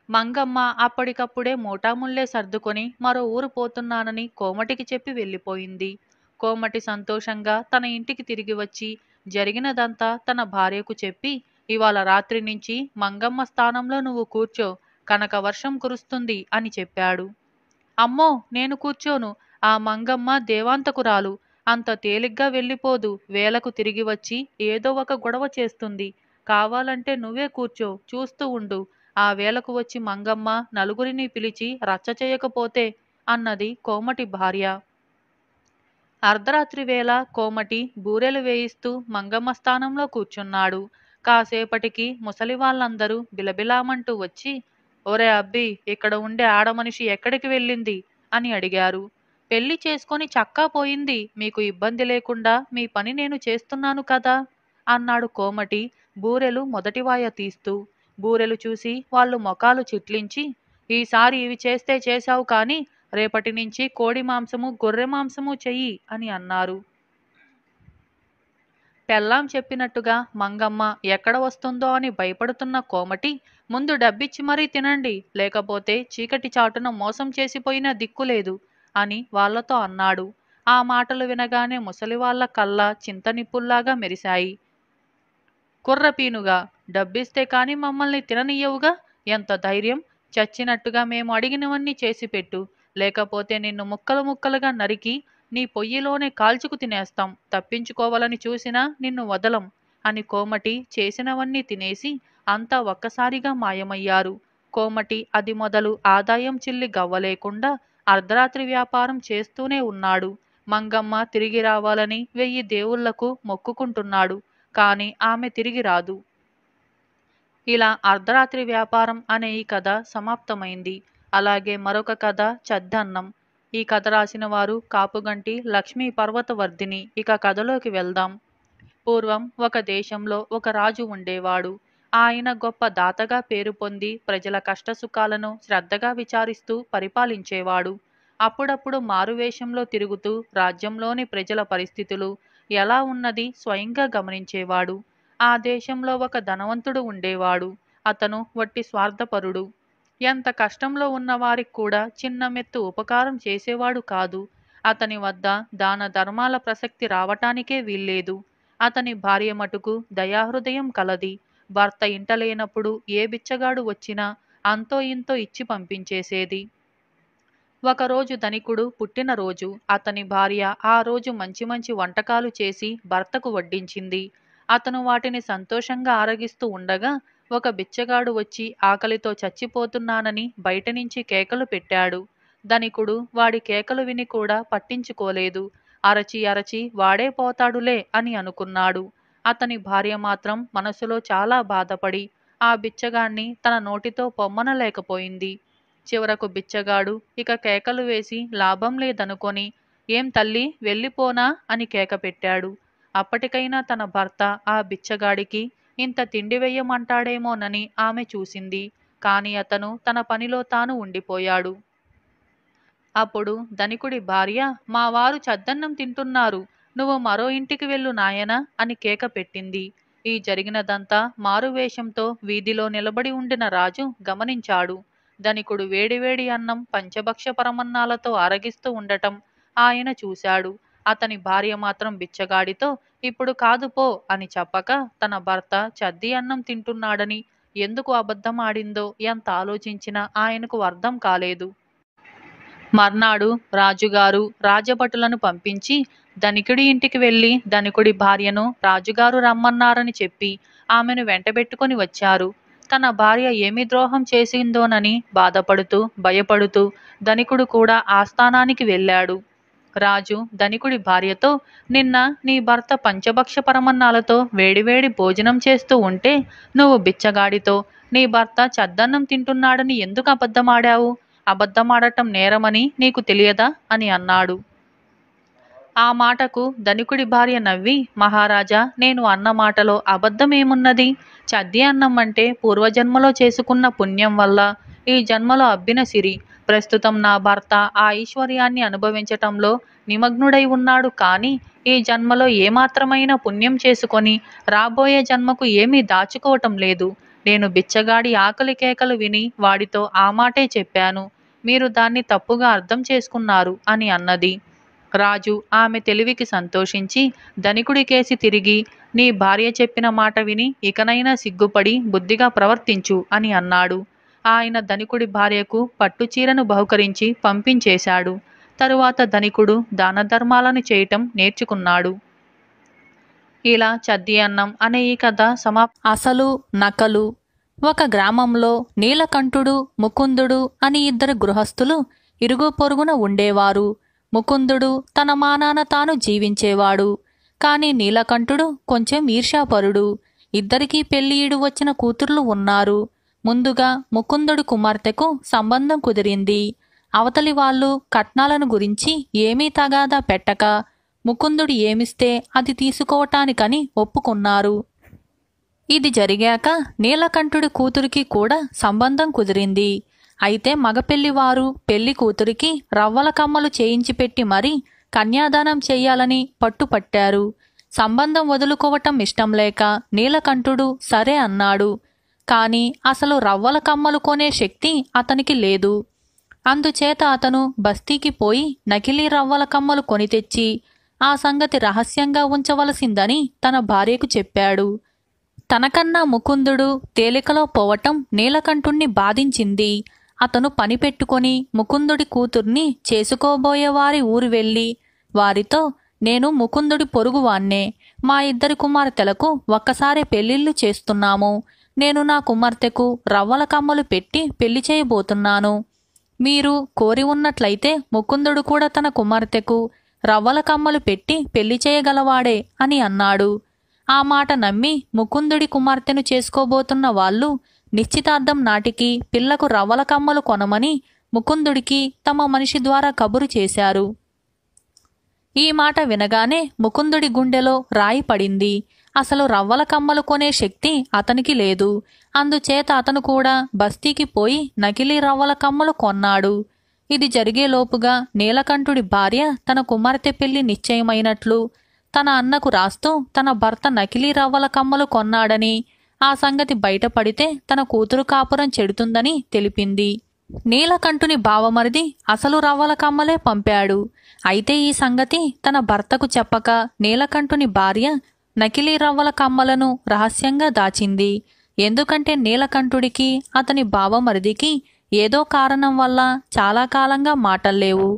మంగమ్మ అప్పటికప్పుడే మోటాముల్లే సర్దుకొని మరో ఊరు పోతున్నానని కోమటికి చెప్పి వెళ్ళిపోయింది. కోమటి సంతోషంగా తన ఇంటికి తిరిగి వచ్చి జరిగినదంతా తన భార్యకు చెప్పి, ఇవాళ రాత్రి నుంచి మంగమ్మ స్థానంలో నువ్వు కూర్చో, కనక వర్షం కురుస్తుంది అని చెప్పాడు. అమ్మో, నేను కూర్చోను. ఆ మంగమ్మ దేవాంతకురాలు. అంత తేలిగ్గా వెళ్ళిపోదు. వేళకు తిరిగి వచ్చి ఏదో ఒక గొడవ చేస్తుంది. కావాలంటే నువ్వే కూర్చో, చూస్తూ ఉండు. ఆ వేళకు వచ్చి మంగమ్మ నలుగురిని పిలిచి రచ్చ చేయకపోతే అన్నది కోమటి భార్య. అర్ధరాత్రి వేళ కోమటి బూరెలు వేయిస్తూ మంగమ్మ స్థానంలో కూర్చున్నాడు. కాసేపటికి ముసలి వాళ్ళందరూ బిలబిలామంటూ వచ్చి, ఒరే అబ్బి, ఇక్కడ ఉండే ఆడమనిషి ఎక్కడికి వెళ్ళింది అని అడిగారు. పెళ్లి చేసుకొని చక్కా పోయింది. మీకు ఇబ్బంది లేకుండా మీ పని నేను చేస్తున్నాను కదా అన్నాడు కోమటి బూరెలు మొదటివాయ తీస్తూ. బూరెలు చూసి వాళ్ళు మొఖాలు చిట్లించి, ఈసారి ఇవి చేస్తే చేశావు కానీ రేపటి నుంచి కోడి మాంసము గొర్రె మాంసము చెయ్యి అని అన్నారు. పెళ్ళాం చెప్పినట్టుగా మంగమ్మ ఎక్కడ వస్తుందో అని భయపడుతున్న కోమటి, ముందు డబ్బిచ్చి మరీ తినండి, లేకపోతే చీకటి చాటున మోసం చేసిపోయిన దిక్కులేదు అని వాళ్లతో అన్నాడు. ఆ మాటలు వినగానే ముసలివాళ్ల కళ్ళ చింతనిప్పుల్లాగా మెరిశాయి. కుర్రపీనుగా, డబ్బిస్తే కాని మమ్మల్ని తిననియ్యవుగా? ఎంత ధైర్యం? చచ్చినట్టుగా మేము అడిగినవన్నీ చేసిపెట్టు, లేకపోతే నిన్ను ముక్కలు ముక్కలుగా నరికి నీ పొయ్యిలోనే కాల్చుకు తినేస్తాం. తప్పించుకోవాలని చూసినా నిన్ను వదలం అని కోమటి చేసినవన్నీ తినేసి అంతా ఒక్కసారిగా మాయమయ్యారు. కోమటి అది మొదలు ఆదాయం చిల్లి గవ్వలేకుండా అర్ధరాత్రి వ్యాపారం చేస్తూనే ఉన్నాడు. మంగమ్మ తిరిగి రావాలని 1000 దేవుళ్లకు మొక్కుకుంటున్నాడు. కాని ఆమె తిరిగి రాదు. ఇలా అర్ధరాత్రి వ్యాపారం అనే ఈ కథ సమాప్తమైంది. అలాగే మరొక కథ చద్దన్నం. ఈ కథ రాసిన వారు కాపుగంటి లక్ష్మీ పర్వతవర్ధిని. ఇక కథలోకి వెళ్దాం. పూర్వం ఒక దేశంలో ఒక రాజు ఉండేవాడు. ఆయన గొప్ప దాతగా పేరు పొంది ప్రజల కష్టసుఖాలను శ్రద్ధగా విచారిస్తూ పరిపాలించేవాడు. అప్పుడప్పుడు మారువేషంలో తిరుగుతూ రాజ్యంలోని ప్రజల పరిస్థితులు ఎలా ఉన్నది స్వయంగా గమనించేవాడు. ఆ దేశంలో ఒక ధనవంతుడు ఉండేవాడు. అతను వట్టి స్వార్థపరుడు. ఎంత కష్టంలో ఉన్నవారికి కూడా చిన్న మెత్తు ఉపకారం చేసేవాడు కాదు. అతని వద్ద దాన ధర్మాల ప్రసక్తి రావటానికే వీల్లేదు. అతని భార్య మటుకు దయాహృదయం కలది. భర్త ఇంట లేనప్పుడు ఏ బిచ్చగాడు వచ్చినా అంతో ఇంతో ఇచ్చి పంపించేసేది. ఒకరోజు ధనికుడు పుట్టినరోజు. అతని భార్య ఆ రోజు మంచి మంచి వంటకాలు చేసి భర్తకు వడ్డించింది. అతను వాటిని సంతోషంగా ఆరగిస్తూ ఉండగా ఒక బిచ్చగాడు వచ్చి ఆకలితో చచ్చిపోతున్నానని బయట నుంచి కేకలు పెట్టాడు. ధనికుడు వాడి కేకలు విని కూడా పట్టించుకోలేదు. అరచి అరచి వాడే పోతాడులే అని అనుకున్నాడు. అతని భార్య మాత్రం మనసులో చాలా బాధపడి ఆ బిచ్చగాణ్ణి తన నోటితో పొమ్మనలేకపోయింది. చివరకు బిచ్చగాడు ఇక కేకలు వేసి లాభం లేదనుకొని, ఏం తల్లి వెళ్ళిపోనా అని కేక పెట్టాడు. అప్పటికైనా తన భర్త ఆ బిచ్చగాడికి ఇంత తిండి వెయ్యమంటాడేమోనని ఆమె చూసింది. కాని అతను తన పనిలో తాను ఉండిపోయాడు. అప్పుడు ధనికుడి భార్య, మా వారు చద్దన్నం తింటున్నారు, నువ్వు మరో ఇంటికి వెళ్ళు నాయనా అని కేక పెట్టింది. ఈ జరిగినదంతా మారువేషంతో వీధిలో నిలబడి ఉండిన రాజు గమనించాడు. ధనికుడు వేడివేడి అన్నం పంచభక్ష పరమన్నాలతో ఆరగిస్తూ ఉండటం ఆయన చూశాడు. అతని భార్య మాత్రం బిచ్చగాడితో, ఇప్పుడు కాదు పో అని చెప్పక తన భర్త చద్ది అన్నం తింటున్నాడని ఎందుకు అబద్ధం ఆడిందో ఎంత ఆలోచించినా ఆయనకు అర్థం కాలేదు. మర్నాడు రాజుగారు రాజభటులను పంపించి ధనికుడి ఇంటికి వెళ్ళి ధనికుడి భార్యను రాజుగారు రమ్మన్నారని చెప్పి ఆమెను వెంటబెట్టుకొని వచ్చారు. తన భార్య ఏమి ద్రోహం చేసిందోనని బాధపడుతూ భయపడుతూ ధనికుడు కూడా ఆస్థానానికి వెళ్ళాడు. రాజు ధనికుడి భార్యతో, నిన్న నీ భర్త పంచభక్ష పరమన్నాలతో వేడివేడి భోజనం చేస్తూ ఉంటే నువ్వు బిచ్చగాడితో నీ భర్త చద్దన్నం తింటున్నాడని ఎందుకు అబద్ధమాడావు? అబద్ధమాడటం నేరమని నీకు తెలియదా అని అన్నాడు. ఆ మాటకు ధనికుడి భార్య నవ్వి, మహారాజా, నేను అన్న మాటలో అబద్ధమేమున్నది? చద్ది అన్నం అంటే పూర్వజన్మలో చేసుకున్న పుణ్యం వల్ల ఈ జన్మలో అబ్బిన సిరి. ప్రస్తుతం నా భర్త ఆ ఐశ్వర్యాన్ని అనుభవించటంలో నిమగ్నుడై ఉన్నాడు. కానీ ఈ జన్మలో ఏమాత్రమైన పుణ్యం చేసుకొని రాబోయే జన్మకు ఏమీ దాచుకోవటం లేదు. నేను బిచ్చగాడి ఆకలి కేకలు విని వాడితో ఆ మాటే చెప్పాను. మీరు దాన్ని తప్పుగా అర్థం చేసుకున్నారు అని అన్నది. రాజు ఆమె తెలివికి సంతోషించి ధనికుడి కేసి తిరిగి, నీ భార్య చెప్పిన మాట విని ఇకనైనా సిగ్గుపడి బుద్ధిగా ప్రవర్తించు అని అన్నాడు. ఆయన ధనికుడి భార్యకు పట్టుచీరను బహుకరించి పంపించేశాడు. తరువాత ధనికుడు దాన ధర్మాలను చేయటం నేర్చుకున్నాడు. ఇలా చద్ది అన్నం అనే ఈ కథ అసలు నకలు. ఒక గ్రామంలో నీలకంఠుడు ముకుందుడు అని ఇద్దరు గృహస్థులు ఇరుగు పొరుగున ఉండేవారు. ముకుందుడు తన మానాన తాను జీవించేవాడు. కాని నీలకంఠుడు కొంచెం ఈర్ష్యాపరుడు. ఇద్దరికీ పెళ్లిఈడు వచ్చిన కూతుర్లు ఉన్నారు. ముందుగా ముకుందుడు కుమార్తెకు సంబంధం కుదిరింది. అవతలి వాళ్ళు కట్నాలను గురించి ఏమీ తగాదా పెట్టక ముకుందుడు ఏమిస్తే అది తీసుకోవటానికని ఒప్పుకున్నారు. ఇది జరిగాక నీలకంఠుడి కూతురికి కూడా సంబంధం కుదిరింది. అయితే మగపెళ్లివారు పెళ్లి కూతురికి రవ్వల కమ్మలు చేయించి పెట్టి మరీ కన్యాదానం చెయ్యాలని పట్టుపట్టారు. సంబంధం వదులుకోవటం ఇష్టం లేక నీలకంఠుడు సరే అన్నాడు. కాని అసలు రవ్వల కమ్మలు కొనే శక్తి అతనికి లేదు. అందుచేత అతను బస్తీకి పోయి నకిలీ రవ్వల కమ్మలు కొని తెచ్చి ఆ సంగతి రహస్యంగా ఉంచవలసిందని తన భార్యకు చెప్పాడు. తనకన్నా ముకుందుడు తేలికలో పోవటం నీలకంఠుణ్ణి బాధించింది. అతను పని పెట్టుకొని ముకుందుడి కూతుర్ని చేసుకోబోయేవారి ఊరు వెళ్ళి వారితో, నేను ముకుందుడి పొరుగువాన్నే, మా ఇద్దరి కుమార్తెలకు ఒక్కసారి పెళ్లిళ్ళు చేస్తున్నాము. నేను నా కుమార్తెకు రవ్వల కమ్మలు పెట్టి పెళ్లి చేయబోతున్నాను. మీరు కోరి ఉన్నట్లయితే ముకుందుడు కూడా తన కుమార్తెకు రవ్వల కమ్మలు పెట్టి పెళ్లి చేయగలవాడే అని అన్నాడు. ఆ మాట నమ్మి ముకుందుడి కుమార్తెను చేసుకోబోతున్న వాళ్ళు నిశ్చితార్థం నాటికి పిల్లకు రవ్వల కమ్మలు కొనమని ముకుందుడికి తమ మనిషి ద్వారా కబురు చేశారు. ఈ మాట వినగానే ముకుందుడి గుండెలో రాయి పడింది. అసలు రవ్వల కమ్మలు కొనే శక్తి అతనికి లేదు. అందుచేత అతను కూడా బస్తీకి పోయి నకిలీ రవ్వల కమ్మలు కొన్నాడు. ఇది జరిగేలోపుగా నీలకంఠుడి భార్య తన కుమార్తె పెళ్లి నిశ్చయమైనట్లు తన అన్నకు రాస్తూ తన భర్త నకిలీ రవ్వల కమ్మలు కొన్నాడని, ఆ సంగతి బయటపడితే తన కూతురు కాపురం చెడుతుందని తెలిపింది. నీలకంఠుని బావమరిది అసలు రవ్వల కమ్మలే పంపాడు. అయితే ఈ సంగతి తన భర్తకు చెప్పక నీలకంఠుని భార్య నకిలీ రవ్వల కమ్మలను రహస్యంగా దాచింది. ఎందుకంటే నీలకంఠుడికి అతని బావమరిదికి ఏదో కారణం వల్ల చాలా కాలంగా మాటల్లేవు.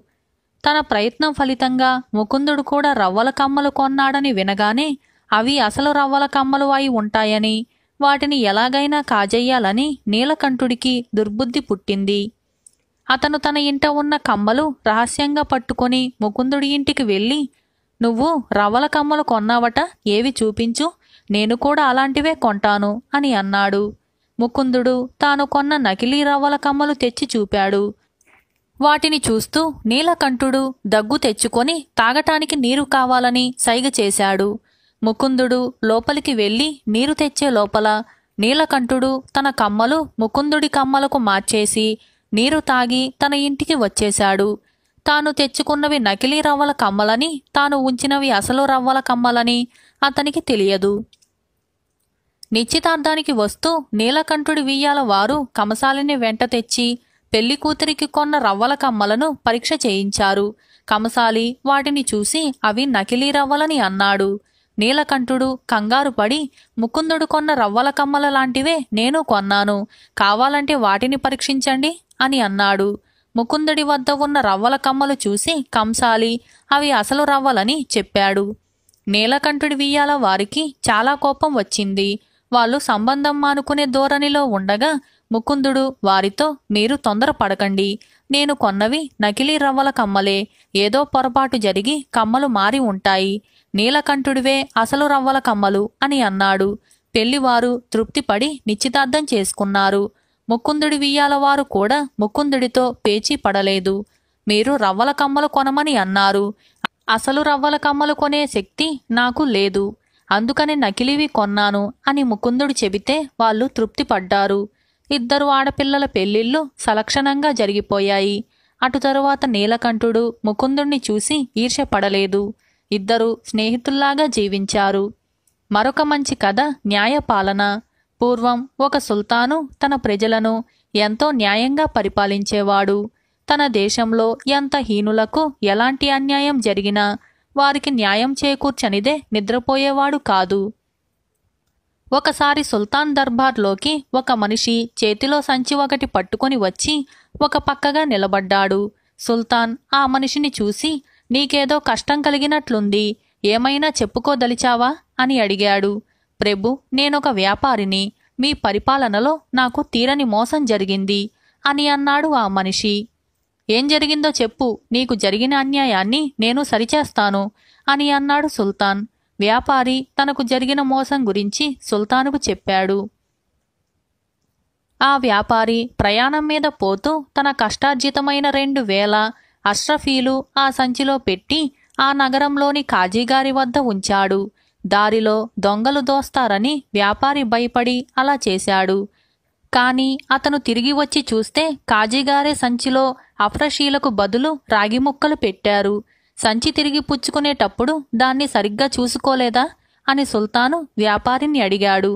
తన ప్రయత్నం ఫలితంగా ముకుందుడు కూడా రవ్వల కమ్మలు కొన్నాడని వినగానే అవి అసలు రవ్వల కమ్మలు అయి ఉంటాయని, వాటిని ఎలాగైనా కాజేయాలని నీలకంఠుడికి దుర్బుద్ధి పుట్టింది. అతను తన ఇంట ఉన్న కమ్మలు రహస్యంగా పట్టుకొని ముకుందుడి ఇంటికి వెళ్ళి, నువ్వు రవ్వల కమ్మలు కొన్నావట, ఏవి చూపించు, నేను కూడా అలాంటివే కొంటాను అని అన్నాడు. ముకుందుడు తాను కొన్న నకిలీ రవ్వల కమ్మలు తెచ్చి చూపాడు. వాటిని చూస్తూ నీలకంఠుడు దగ్గు తెచ్చుకొని తాగటానికి నీరు కావాలని సైగ చేశాడు. ముకుందుడు లోపలికి వెళ్ళి నీరు తెచ్చే లోపల నీలకంఠుడు తన కమ్మలు ముకుందుడి కమ్మలకు మార్చేసి నీరు తాగి తన ఇంటికి వచ్చేశాడు. తాను తెచ్చుకున్నవి నకిలీ రవ్వల కమ్మలని, తాను ఉంచినవి అసలు రవ్వల కమ్మలని అతనికి తెలియదు. నిశ్చితార్థానికి వస్తూ నీలకంఠుడి వియ్యాల వారు కమసాలిని వెంట తెచ్చి పెళ్లి కూతురికి కొన్న రవ్వల కమ్మలను పరీక్ష చేయించారు. కమసాలి వాటిని చూసి అవి నకిలీ రవ్వలని అన్నాడు. నీలకంఠుడు కంగారు పడి, ముకుందుడు కొన్న రవ్వల కమ్మల లాంటివే నేను కొన్నాను, కావాలంటే వాటిని పరీక్షించండి అని అన్నాడు. ముకుందుడి వద్ద ఉన్న రవ్వల కమ్మలు చూసి కంసాలి అవి అసలు రవ్వలని చెప్పాడు. నీలకంఠుడి వియ్యాల వారికి చాలా కోపం వచ్చింది. వాళ్ళు సంబంధం మానుకునే ధోరణిలో ఉండగా ముకుందుడు వారితో, మీరు తొందరపడకండి, నేను కొన్నవి నకిలీ రవ్వల కమ్మలే, ఏదో పొరపాటు జరిగి కమ్మలు మారి ఉంటాయి, నీలకంఠుడివే అసలు రవ్వల కమ్మలు అని అన్నాడు. పెళ్లివారు తృప్తిపడి నిశ్చితార్థం చేసుకున్నారు. ముకుందుడి వియ్యాలవారు కూడా ముకుందుడితో పేచీ పడలేదు. మీరు రవ్వల కమ్మలు కొనమని అన్నారు, అసలు రవ్వల కమ్మలు కొనే శక్తి నాకు లేదు, అందుకని నకిలీవి కొన్నాను అని ముకుందుడు చెబితే వాళ్ళు తృప్తిపడ్డారు. ఇద్దరు ఆడపిల్లల పెళ్లిళ్ళు సలక్షణంగా జరిగిపోయాయి. అటు తరువాత నీలకంఠుడు ముకుందుణ్ణి చూసి ఈర్ష్యపడలేదు. ఇద్దరు స్నేహితుల్లాగా జీవించారు. మరొక మంచి కథ న్యాయపాలన. పూర్వం ఒక సుల్తాను తన ప్రజలను ఎంతో న్యాయంగా పరిపాలించేవాడు. తన దేశంలో ఎంత హీనులకు ఎలాంటి అన్యాయం జరిగినా వారికి న్యాయం చేకూర్చనిదే నిద్రపోయేవాడు కాదు. ఒకసారి సుల్తాన్ దర్బార్లోకి ఒక మనిషి చేతిలో సంచి ఒకటి పట్టుకొని వచ్చి ఒక పక్కగా నిలబడ్డాడు. సుల్తాన్ ఆ మనిషిని చూసి, నీకేదో కష్టం కలిగినట్లుంది, ఏమైనా చెప్పుకోదలిచావా అని అడిగాడు. ప్రభు, నేనొక వ్యాపారిని, మీ పరిపాలనలో నాకు తీరని మోసం జరిగింది అని అన్నాడు ఆ మనిషి. ఏం జరిగిందో చెప్పు, నీకు జరిగిన అన్యాయాన్ని నేను సరిచేస్తాను అని అన్నాడు సుల్తాన్. వ్యాపారి తనకు జరిగిన మోసం గురించి సుల్తానుకు చెప్పాడు. ఆ వ్యాపారి ప్రయాణం మీద పోతూ తన కష్టార్జితమైన 2000 అష్రఫీలు ఆ సంచిలో పెట్టి ఆ నగరంలోని కాజీగారి వద్ద ఉంచాడు. దారిలో దొంగలు దోస్తారని వ్యాపారి భయపడి అలా చేశాడు. కాని అతను తిరిగి వచ్చి చూస్తే కాజీగారే సంచిలో అఫ్రషీలకు బదులు రాగి ముక్కలు పెట్టారు. సంచి తిరిగి పుచ్చుకునేటప్పుడు దాన్ని సరిగ్గా చూసుకోలేదా అని సుల్తాను వ్యాపారిని అడిగాడు.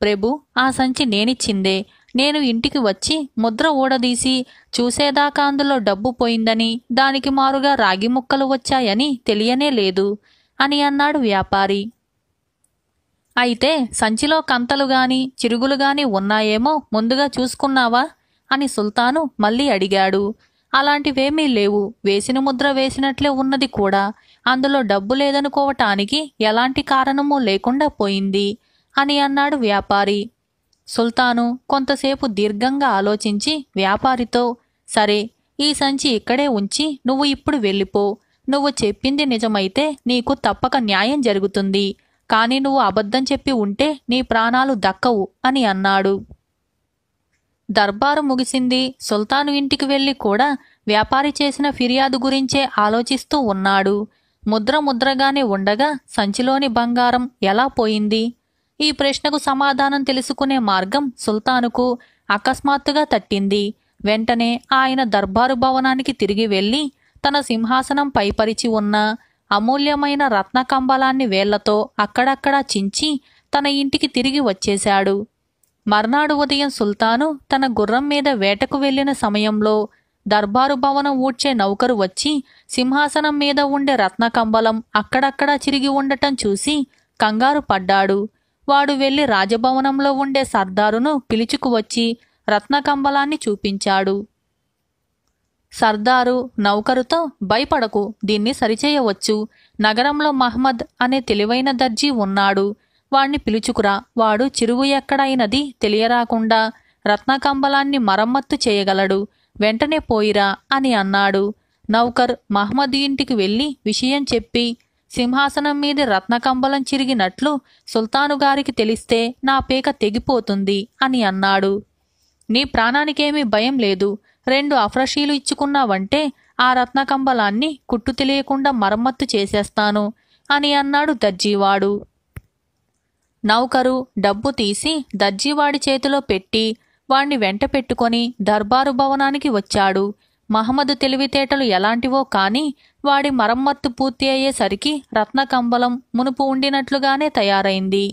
ప్రభు, ఆ సంచి నేనిచ్చిందే. నేను ఇంటికి వచ్చి ముద్ర ఊడదీసి చూసేదాకా అందులో డబ్బు పోయిందని, దానికి మారుగా రాగి ముక్కలు వచ్చాయని తెలియనే లేదు అని అన్నాడు వ్యాపారి. అయితే సంచిలో కంతలుగాని చిరుగులుగాని ఉన్నాయేమో ముందుగా చూసుకున్నావా అని సుల్తాను మళ్ళీ అడిగాడు. అలాంటివేమీ లేవు, వేసిన ముద్ర వేసినట్లే ఉన్నది కూడా. అందులో డబ్బు లేదనుకోవటానికి ఎలాంటి కారణమూ లేకుండా పోయింది అని అన్నాడు వ్యాపారి. సుల్తాను కొంతసేపు దీర్ఘంగా ఆలోచించి వ్యాపారితో, సరే, ఈ సంచి ఇక్కడే ఉంచి నువ్వు ఇప్పుడు వెళ్ళిపో. నువ్వు చెప్పింది నిజమైతే నీకు తప్పక న్యాయం జరుగుతుంది. కాని నువ్వు అబద్ధం చెప్పి ఉంటే నీ ప్రాణాలు దక్కవు అని అన్నాడు. దర్బారు ముగిసింది. సుల్తాను ఇంటికి వెళ్లి కూడా వ్యాపారి చేసిన ఫిర్యాదు గురించే ఆలోచిస్తూ ఉన్నాడు. ముద్రగానే ఉండగా సంచిలోని బంగారం ఎలా పోయింది? ఈ ప్రశ్నకు సమాధానం తెలుసుకునే మార్గం సుల్తానుకు అకస్మాత్తుగా తట్టింది. వెంటనే ఆయన దర్బారు భవనానికి తిరిగి వెళ్లి తన సింహాసనం పైపరిచి ఉన్న అమూల్యమైన రత్నకంబలాన్ని వేళ్లతో అక్కడక్కడా చించి తన ఇంటికి తిరిగి వచ్చేశాడు. మర్నాడు ఉదయం సుల్తాను తన గుర్రం మీద వేటకు వెళ్లిన సమయంలో దర్బారు భవనం ఊడ్చే నౌకరు వచ్చి సింహాసనం మీద ఉండే రత్నకంబలం అక్కడక్కడా చిరిగి ఉండటం చూసి కంగారు పడ్డాడు. వాడు వెళ్లి రాజభవనంలో ఉండే సర్దారును పిలుచుకువచ్చి రత్నకంబలాన్ని చూపించాడు. సర్దారు నౌకరుతో, భయపడకు, దీన్ని సరిచేయవచ్చు. నగరంలో మహ్మద్ అనే తెలివైన దర్జీ ఉన్నాడు. వాణ్ణి పిలుచుకురా. వాడు చిరుగు ఎక్కడైనది తెలియరాకుండా రత్నకంబలాన్ని మరమ్మత్తు చేయగలడు. వెంటనే పోయిరా అని అన్నాడు. నౌకర్ మహ్మద్ ఇంటికి వెళ్లి విషయం చెప్పి, సింహాసనం మీద రత్నకంబలం చిరిగినట్లు సుల్తానుగారికి తెలిస్తే నా పేక తెగిపోతుంది అని అన్నాడు. నీ ప్రాణానికేమీ భయం లేదు. 2 అఫ్రషీలు ఇచ్చుకున్నావంటే ఆ రత్నకంబలాన్ని కుట్టు తెలియకుండా మరమ్మత్తు చేసేస్తాను అని అన్నాడు దర్జీవాడు. నౌకరు డబ్బు తీసి దర్జీవాడి చేతిలో పెట్టి వాణ్ణి వెంట పెట్టుకొని దర్బారు భవనానికి వచ్చాడు. మహమ్మద్ తెలివితేటలు ఎలాంటివో కాని వాడి మరమ్మత్తు పూర్తి అయ్యేసరికి రత్నకంబలం మునుపు ఉండినట్లుగానే తయారైంది.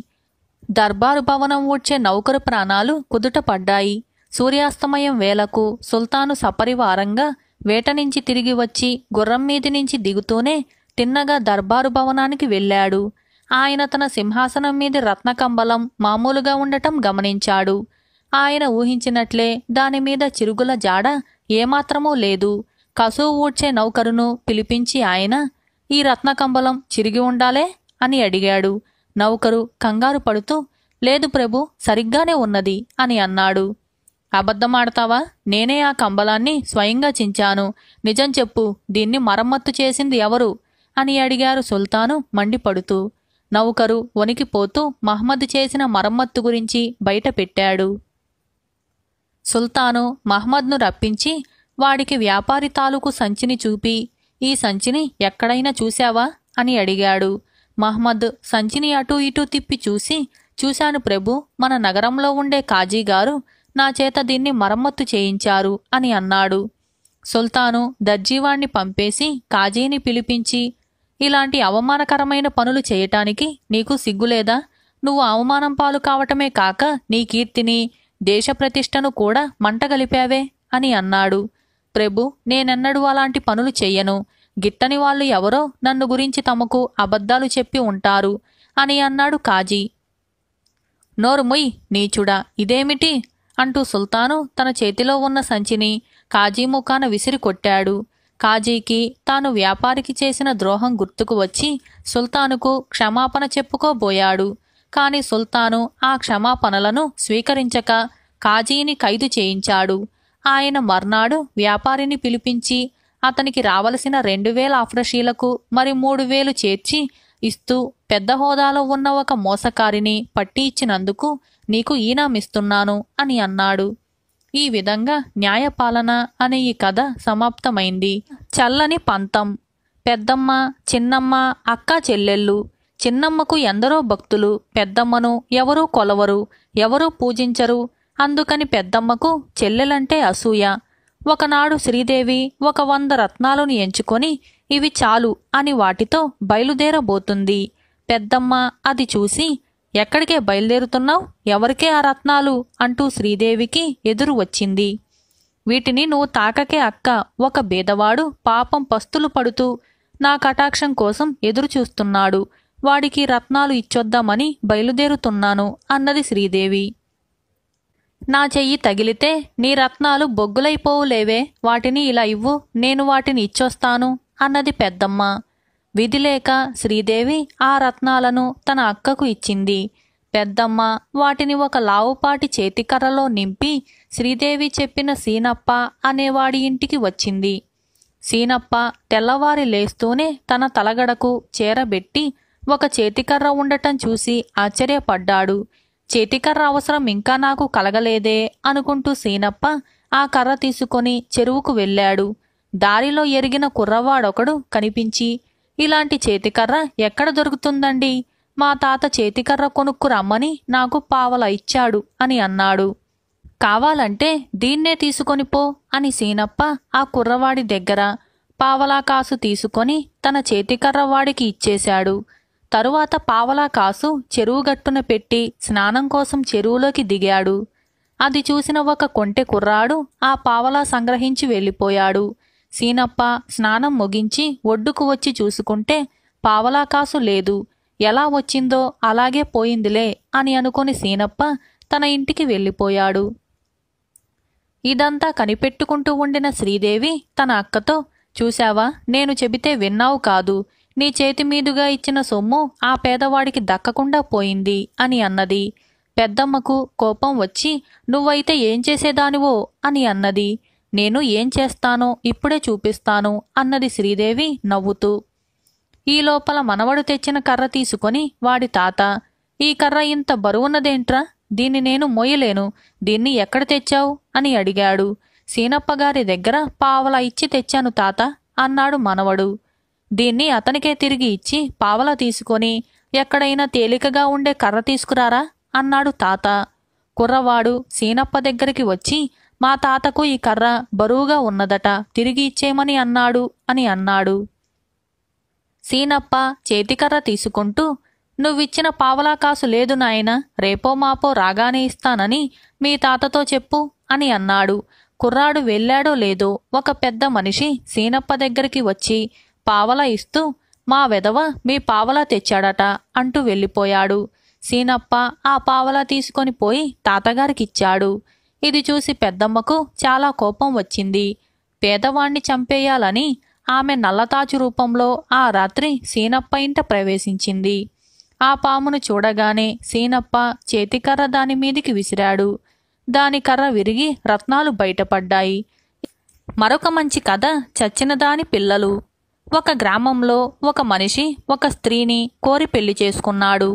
దర్బారు భవనం ఊడ్చే నౌకరు ప్రాణాలు కుదుట పడ్డాయి. సూర్యాస్తమయం వేళకు సుల్తాను సపరివారంగా వేట నుంచి తిరిగి వచ్చి గుర్రం మీది నుంచి దిగుతూనే తిన్నగా దర్బారు భవనానికి వెళ్ళాడు. ఆయన తన సింహాసనం మీది రత్నకంబలం మామూలుగా ఉండటం గమనించాడు. ఆయన ఊహించినట్లే దానిమీద చిరుగుల జాడ ఏమాత్రమూ లేదు. కసువు ఊడ్చే నౌకరును పిలిపించి ఆయన, ఈ రత్నకంబలం చిరిగి ఉండాలే అని అడిగాడు. నౌకరు కంగారు పడుతూ, లేదు ప్రభు, సరిగ్గానే ఉన్నది అని అన్నాడు. అబద్ధమాడతావా? నేనే ఆ కంబలాన్ని స్వయంగా చించాను. నిజం చెప్పు, దీన్ని మరమ్మత్తు చేసింది ఎవరు అని అడిగారు సుల్తాను మండిపడుతూ. నౌకరు వణికిపోతూ మహ్మద్ చేసిన మరమ్మత్తు గురించి బయట పెట్టాడు. సుల్తాను మహ్మద్ను రప్పించి వాడికి వ్యాపారి తాలూకు సంచిని చూపి, ఈ సంచిని ఎక్కడైనా చూశావా అని అడిగాడు. మహ్మద్ సంచిని అటూ ఇటూ తిప్పి చూసి, చూశాను ప్రభు, మన నగరంలో ఉండే కాజీగారు నా చేత దీన్ని మరమ్మత్తు చేయించారు అని అన్నాడు. సుల్తాను దర్జీవాణ్ణి పంపేసి కాజీని పిలిపించి, ఇలాంటి అవమానకరమైన పనులు చేయటానికి నీకు సిగ్గులేదా? నువ్వు అవమానం పాలు కావటమే కాక నీ కీర్తిని, దేశప్రతిష్టను కూడా మంటగలిపావే అని అన్నాడు. ప్రభు, నేనెన్నడూ అలాంటి పనులు చెయ్యను. గిట్టని వాళ్ళు ఎవరో నన్ను గురించి తమకు అబద్ధాలు చెప్పి ఉంటారు అని అన్నాడు కాజీ. నోరుముయ్ నీచుడా, ఇదేమిటి అంటూ సుల్తాను తన చేతిలో ఉన్న సంచిని కాజీ ముఖాన విసిరి కొట్టాడు. కాజీకి తాను వ్యాపారికి చేసిన ద్రోహం గుర్తుకు వచ్చి సుల్తానుకు క్షమాపణ చెప్పుకోబోయాడు. కాని సుల్తాను ఆ క్షమాపణలను స్వీకరించక కాజీని ఖైదు చేయించాడు. ఆయన మర్నాడు వ్యాపారిని పిలిపించి అతనికి రావలసిన 2000 అఫ్రషీలకు మరి 3000 చేర్చి ఇస్తూ, పెద్ద హోదాలో ఉన్న ఒక మోసకారిని పట్టి ఇచ్చినందుకు నీకు ఈనామిస్తున్నాను అని అన్నాడు. ఈ విధంగా న్యాయపాలన అనే ఈ కథ సమాప్తమైంది. చల్లని పంతం. పెద్దమ్మ, చిన్నమ్మ, అక్క చెల్లెళ్ళు చిన్నమ్మకు ఎందరో భక్తులు, పెద్దమ్మను ఎవరూ కొలవరు, ఎవరూ పూజించరు. అందుకని పెద్దమ్మకు చెల్లెలంటే అసూయ. ఒకనాడు శ్రీదేవి 100 రత్నాలను ఎంచుకొని ఇవి చాలు అని వాటితో బయలుదేరబోతుంది. పెద్దమ్మ అది చూసి, ఎక్కడికే బయలుదేరుతున్నావు? ఎవరికే ఆ రత్నాలు అంటూ శ్రీదేవికి ఎదురు వచ్చింది. వీటిని నువ్వు తాకకే అక్క, ఒక బీదవాడు పాపం పస్తులు పడుతూ నా కటాక్షం కోసం ఎదురుచూస్తున్నాడు, వాడికి రత్నాలు ఇచ్చొద్దామని బయలుదేరుతున్నాను అన్నది శ్రీదేవి. నా చెయ్యి తగిలితే నీ రత్నాలు బొగ్గులైపోవులేవే, వాటిని ఇలా ఇవ్వు, నేను వాటిని ఇచ్చొస్తాను అన్నది పెద్దమ్మ. విధిలేక శ్రీదేవి ఆ రత్నాలను తన అక్కకు ఇచ్చింది. పెద్దమ్మ వాటిని ఒక లావుపాటి చేతికర్రలో నింపి శ్రీదేవి చెప్పిన సీనప్ప అనేవాడి ఇంటికి వచ్చింది. సీనప్ప తెల్లవారి లేస్తూనే తన తలగడకు చేరబెట్టి ఒక చేతికర్ర ఉండటం చూసి ఆశ్చర్యపడ్డాడు. చేతికర్ర అవసరం ఇంకా నాకు కలగలేదే అనుకుంటూ సీనప్ప ఆ కర్ర తీసుకొని చెరువుకు వెళ్ళాడు. దారిలో ఎరిగిన కుర్రవాడొకడు కనిపించి, ఇలాంటి చేతికర్ర ఎక్కడ దొరుకుతుందండి? మా తాత చేతికర్ర కొనుక్కు రమ్మని నాకు పావలా ఇచ్చాడు అని అన్నాడు. కావాలంటే దీన్నే తీసుకొని పో అని సీనప్ప ఆ కుర్రవాడి దగ్గర పావలా కాసు తీసుకొని తన చేతికర్ర వాడికి ఇచ్చేశాడు. తరువాత పావలా కాసు చెరువుగట్టున పెట్టి స్నానం కోసం చెరువులోకి దిగాడు. అది చూసిన ఒక కొంటె కుర్రాడు ఆ పావలా సంగ్రహించి వెళ్ళిపోయాడు. సీనప్ప స్నానం ముగించి ఒడ్డుకు వచ్చి చూసుకుంటే పావలా కాసు లేదు. ఎలా వచ్చిందో అలాగే పోయిందిలే అని అనుకుని సీనప్ప తన ఇంటికి వెళ్ళిపోయాడు. ఇదంతా కనిపెట్టుకుంటూ ఉండిన శ్రీదేవి తన అక్కతో, చూశావా, నేను చెబితే విన్నావు కాదు, నీ చేతి మీదుగా ఇచ్చిన సొమ్ము ఆ పేదవాడికి దక్కకుండా పోయింది అని అన్నది. పెద్దమ్మకు కోపం వచ్చి, నువ్వైతే ఏం చేసేదానివో అని అన్నది. నేను ఏం చేస్తానో ఇప్పుడే చూపిస్తాను అన్నది శ్రీదేవి నవ్వుతూ. ఈ లోపల మనవడు తెచ్చిన కర్ర తీసుకొని వాడి తాత, ఈ కర్ర ఇంత బరువున్నదేంట్రా, దీన్ని నేను మోయలేను, దీన్ని ఎక్కడ తెచ్చావు అని అడిగాడు. సీనప్పగారి దగ్గర పావలా ఇచ్చి తెచ్చాను తాత అన్నాడు మనవడు. దీన్ని అతనికే తిరిగి ఇచ్చి పావలా తీసుకొని ఎక్కడైనా తేలికగా ఉండే కర్ర తీసుకురారా అన్నాడు తాత. కుర్రవాడు సీనప్ప దగ్గరికి వచ్చి, మా తాతకు ఈ కర్ర బరువుగా ఉన్నదట, తిరిగి ఇచ్చేయమని అన్నాడు అని అన్నాడు. సీనప్ప చేతికర్ర తీసుకుంటూ, నువ్విచ్చిన పావలా కాసు లేదు నాయనా, రేపో మాపో రాగానే ఇస్తానని మీ తాతతో చెప్పు అని అన్నాడు. కుర్రాడు వెళ్ళాడో లేదో ఒక పెద్ద మనిషి సీనప్ప దగ్గరికి వచ్చి పావలా ఇస్తూ, మా వెధవ మీ పావలా తెచ్చాడట అంటూ వెళ్ళిపోయాడు. సీనప్ప ఆ పావలా తీసుకొని పోయి తాతగారికిచ్చాడు. ఇది చూసి పెద్దమ్మకు చాలా కోపం వచ్చింది. పేదవాణ్ణి చంపేయాలని ఆమె నల్లతాచు రూపంలో ఆ రాత్రి సీనప్ప ఇంట ప్రవేశించింది. ఆ పామును చూడగానే సీనప్ప చేతికర్ర దాని మీదికి విసిరాడు. దాని కర్ర విరిగి రత్నాలు బయటపడ్డాయి. మరొక మంచి కథ, చచ్చిన దాని పిల్లలు. ఒక గ్రామంలో ఒక మనిషి ఒక స్త్రీని కోరి పెళ్లి చేసుకున్నాడు.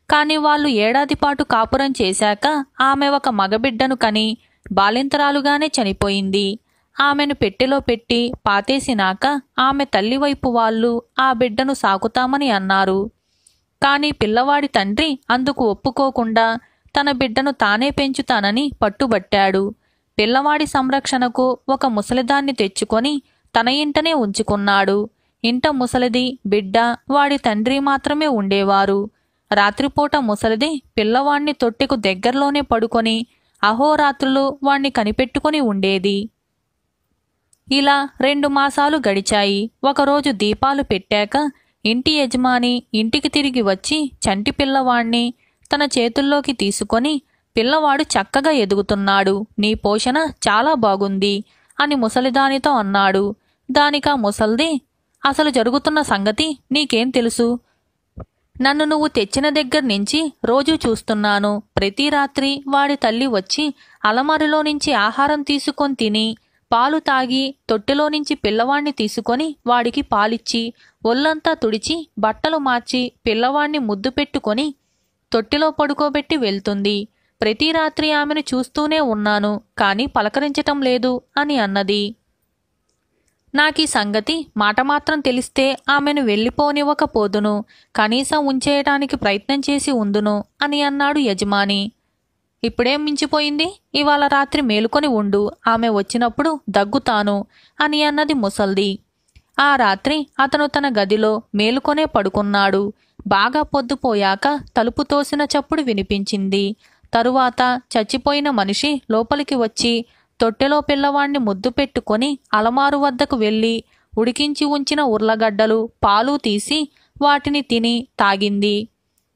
కాని వాళ్ళు ఏడాది పాటు కాపురం చేశాక ఆమె ఒక మగబిడ్డను కని బాలింతరాలుగానే చనిపోయింది. ఆమెను పెట్టెలో పెట్టి పాతేసినాక ఆమె తల్లివైపు వాళ్ళు ఆ బిడ్డను సాకుతామని అన్నారు. కాని పిల్లవాడి తండ్రి అందుకు ఒప్పుకోకుండా తన బిడ్డను తానే పెంచుతానని పట్టుబట్టాడు. పిల్లవాడి సంరక్షణకు ఒక ముసలిదాన్ని తెచ్చుకొని తన ఇంటనే ఉంచుకున్నాడు. ఇంట ముసలిది, బిడ్డ, వాడి తండ్రి మాత్రమే ఉండేవారు. రాత్రిపూట ముసలిది పిల్లవాణ్ణి తొట్టెకు దగ్గరలోనే పడుకొని అహోరాత్రులు వాణ్ణి కనిపెట్టుకుని ఉండేది. ఇలా 2 మాసాలు గడిచాయి. ఒకరోజు దీపాలు పెట్టాక ఇంటి యజమాని ఇంటికి తిరిగి వచ్చి చంటి పిల్లవాణ్ణి తన చేతుల్లోకి తీసుకొని, పిల్లవాడు చక్కగా ఎదుగుతున్నాడు, నీ పోషణ చాలా బాగుంది అని ముసలిదానితో అన్నాడు. దానికా ముసల్ది, అసలు జరుగుతున్న సంగతి నీకేం తెలుసు? నన్ను నువ్వు తెచ్చిన దగ్గర నుంచి రోజూ చూస్తున్నాను. ప్రతి రాత్రి వాడి తల్లి వచ్చి అలమారిలో నుంచి ఆహారం తీసుకొని తిని పాలు తాగి తొట్టెలో నుంచి పిల్లవాణ్ణి తీసుకొని వాడికి పాలిచ్చి ఒళ్ళంతా తుడిచి బట్టలు మార్చి పిల్లవాణ్ణి ముద్దు పెట్టుకొని తొట్టెలో పడుకోబెట్టి వెళ్తుంది. ప్రతి రాత్రి ఆమెను చూస్తూనే ఉన్నాను, కాని పలకరించటం లేదు అని అన్నది. నాకీ సంగతి మాట మాత్రం తెలిస్తే ఆమెను వెళ్ళిపోనివ్వకపోదును, కనీసం ఉంచేయటానికి ప్రయత్నం చేసి ఉందును అని అన్నాడు యజమాని. ఇప్పుడేం మించిపోయింది, ఇవాళ రాత్రి మేలుకొని ఉండు, ఆమె వచ్చినప్పుడు దగ్గుతాను అని అన్నది ముసల్ది. ఆ రాత్రి అతను తన గదిలో మేలుకొనే పడుకున్నాడు. బాగా పొద్దుపోయాక తలుపు తోసిన చప్పుడు వినిపించింది. తరువాత చచ్చిపోయిన మనిషి లోపలికి వచ్చి తొట్టెలో పిల్లవాణ్ణి ముద్దు పెట్టుకొని అలమారు వద్దకు వెళ్ళి ఉడికించి ఉంచిన ఉర్లగడ్డలు, పాలు తీసి వాటిని తిని తాగింది.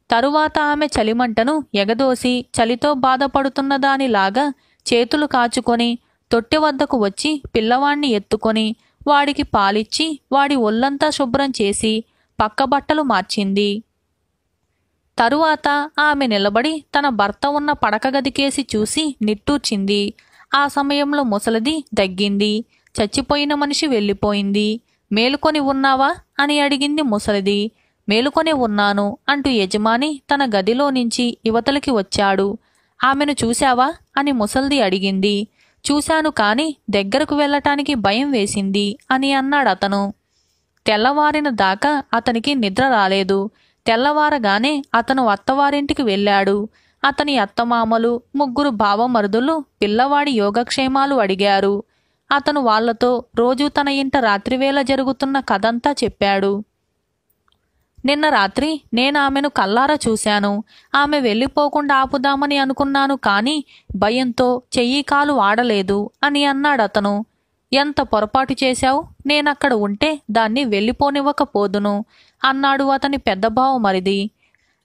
తరువాత ఆమె చలిమంటను ఎగదోసి చలితో బాధపడుతున్న దానిలాగా చేతులు కాచుకొని తొట్టె వద్దకు వచ్చి పిల్లవాణ్ణి ఎత్తుకొని వాడికి పాలిచ్చి వాడి ఒళ్ళంతా శుభ్రం చేసి పక్కబట్టలు మార్చింది. తరువాత ఆమె నిలబడి తన భర్త ఉన్న పడక గదికేసి చూసి నిట్టూర్చింది. ఆ సమయంలో ముసలిది దగ్గింది. చచ్చిపోయిన మనిషి వెళ్ళిపోయింది. మేలుకొని ఉన్నావా అని అడిగింది ముసలిది. మేలుకొని ఉన్నాను అంటూ యజమాని తన గదిలో నుంచి యువతలకి వచ్చాడు. ఆమెను చూశావా అని ముసల్ది అడిగింది. చూశాను, కాని దగ్గరకు వెళ్ళటానికి భయం వేసింది అని అన్నాడతను. తెల్లవారిన దాకా అతనికి నిద్ర రాలేదు. తెల్లవారగానే అతను అత్తవారింటికి వెళ్ళాడు. అతని అత్తమామలు, 3 బావమరుదులు పిల్లవాడి యోగక్షేమాలు అడిగారు. అతను వాళ్లతో రోజూ తన ఇంట రాత్రివేళ జరుగుతున్న కథంతా చెప్పాడు. నిన్న రాత్రి నేనామెను కల్లారా చూశాను. ఆమె వెళ్ళిపోకుండా ఆపుదామని అనుకున్నాను, కాని భయంతో చెయ్యి కాలు ఆడలేదు అని అన్నాడతను. ఎంత పొరపాటు చేశావు, నేనక్కడ ఉంటే దాన్ని వెళ్ళిపోనివ్వకపోదును అన్నాడు అతని పెద్ద బావమరిది.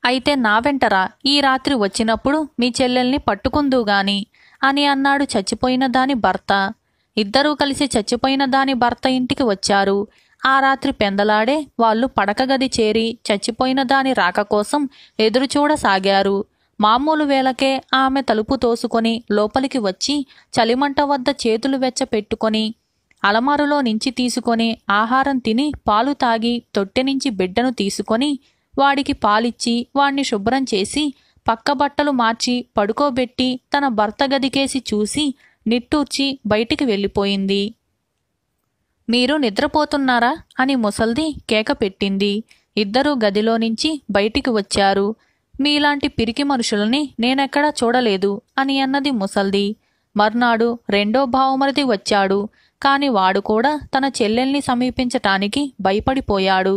అయితే నా వెంటరా, ఈ రాత్రి వచ్చినప్పుడు మీ చెల్లెల్ని పట్టుకుందుగాని అని అన్నాడు చచ్చిపోయిన దాని భర్త. ఇద్దరూ కలిసి చచ్చిపోయిన దాని భర్త ఇంటికి వచ్చారు. ఆ రాత్రి పెందలాడే వాళ్ళు పడకగది చేరి చచ్చిపోయిన దాని రాక కోసం ఎదురుచూడసాగారు. మామూలు వేళకే ఆమె తలుపు తోసుకొని లోపలికి వచ్చి చలిమంట వద్ద చేతులు వెచ్చపెట్టుకొని అలమారులో నుంచి తీసుకొని ఆహారం తిని పాలు తాగి తొట్టె నుంచి బిడ్డను తీసుకొని వాడికి పాలిచ్చి వాణ్ణి శుభ్రం చేసి పక్కబట్టలు మార్చి పడుకోబెట్టి తన భర్త గదికేసి చూసి నిట్టూర్చి బయటికి వెళ్ళిపోయింది. మీరు నిద్రపోతున్నారా అని ముసల్ది కేక పెట్టింది. ఇద్దరూ గదిలో నుంచి బయటికి వచ్చారు. మీలాంటి పిరికి మనుషులని నేనెక్కడా చూడలేదు అని అన్నది ముసల్ది. మర్నాడు రెండో బావమరిది వచ్చాడు. కాని వాడు కూడా తన చెల్లెల్ని సమీపించటానికి భయపడిపోయాడు.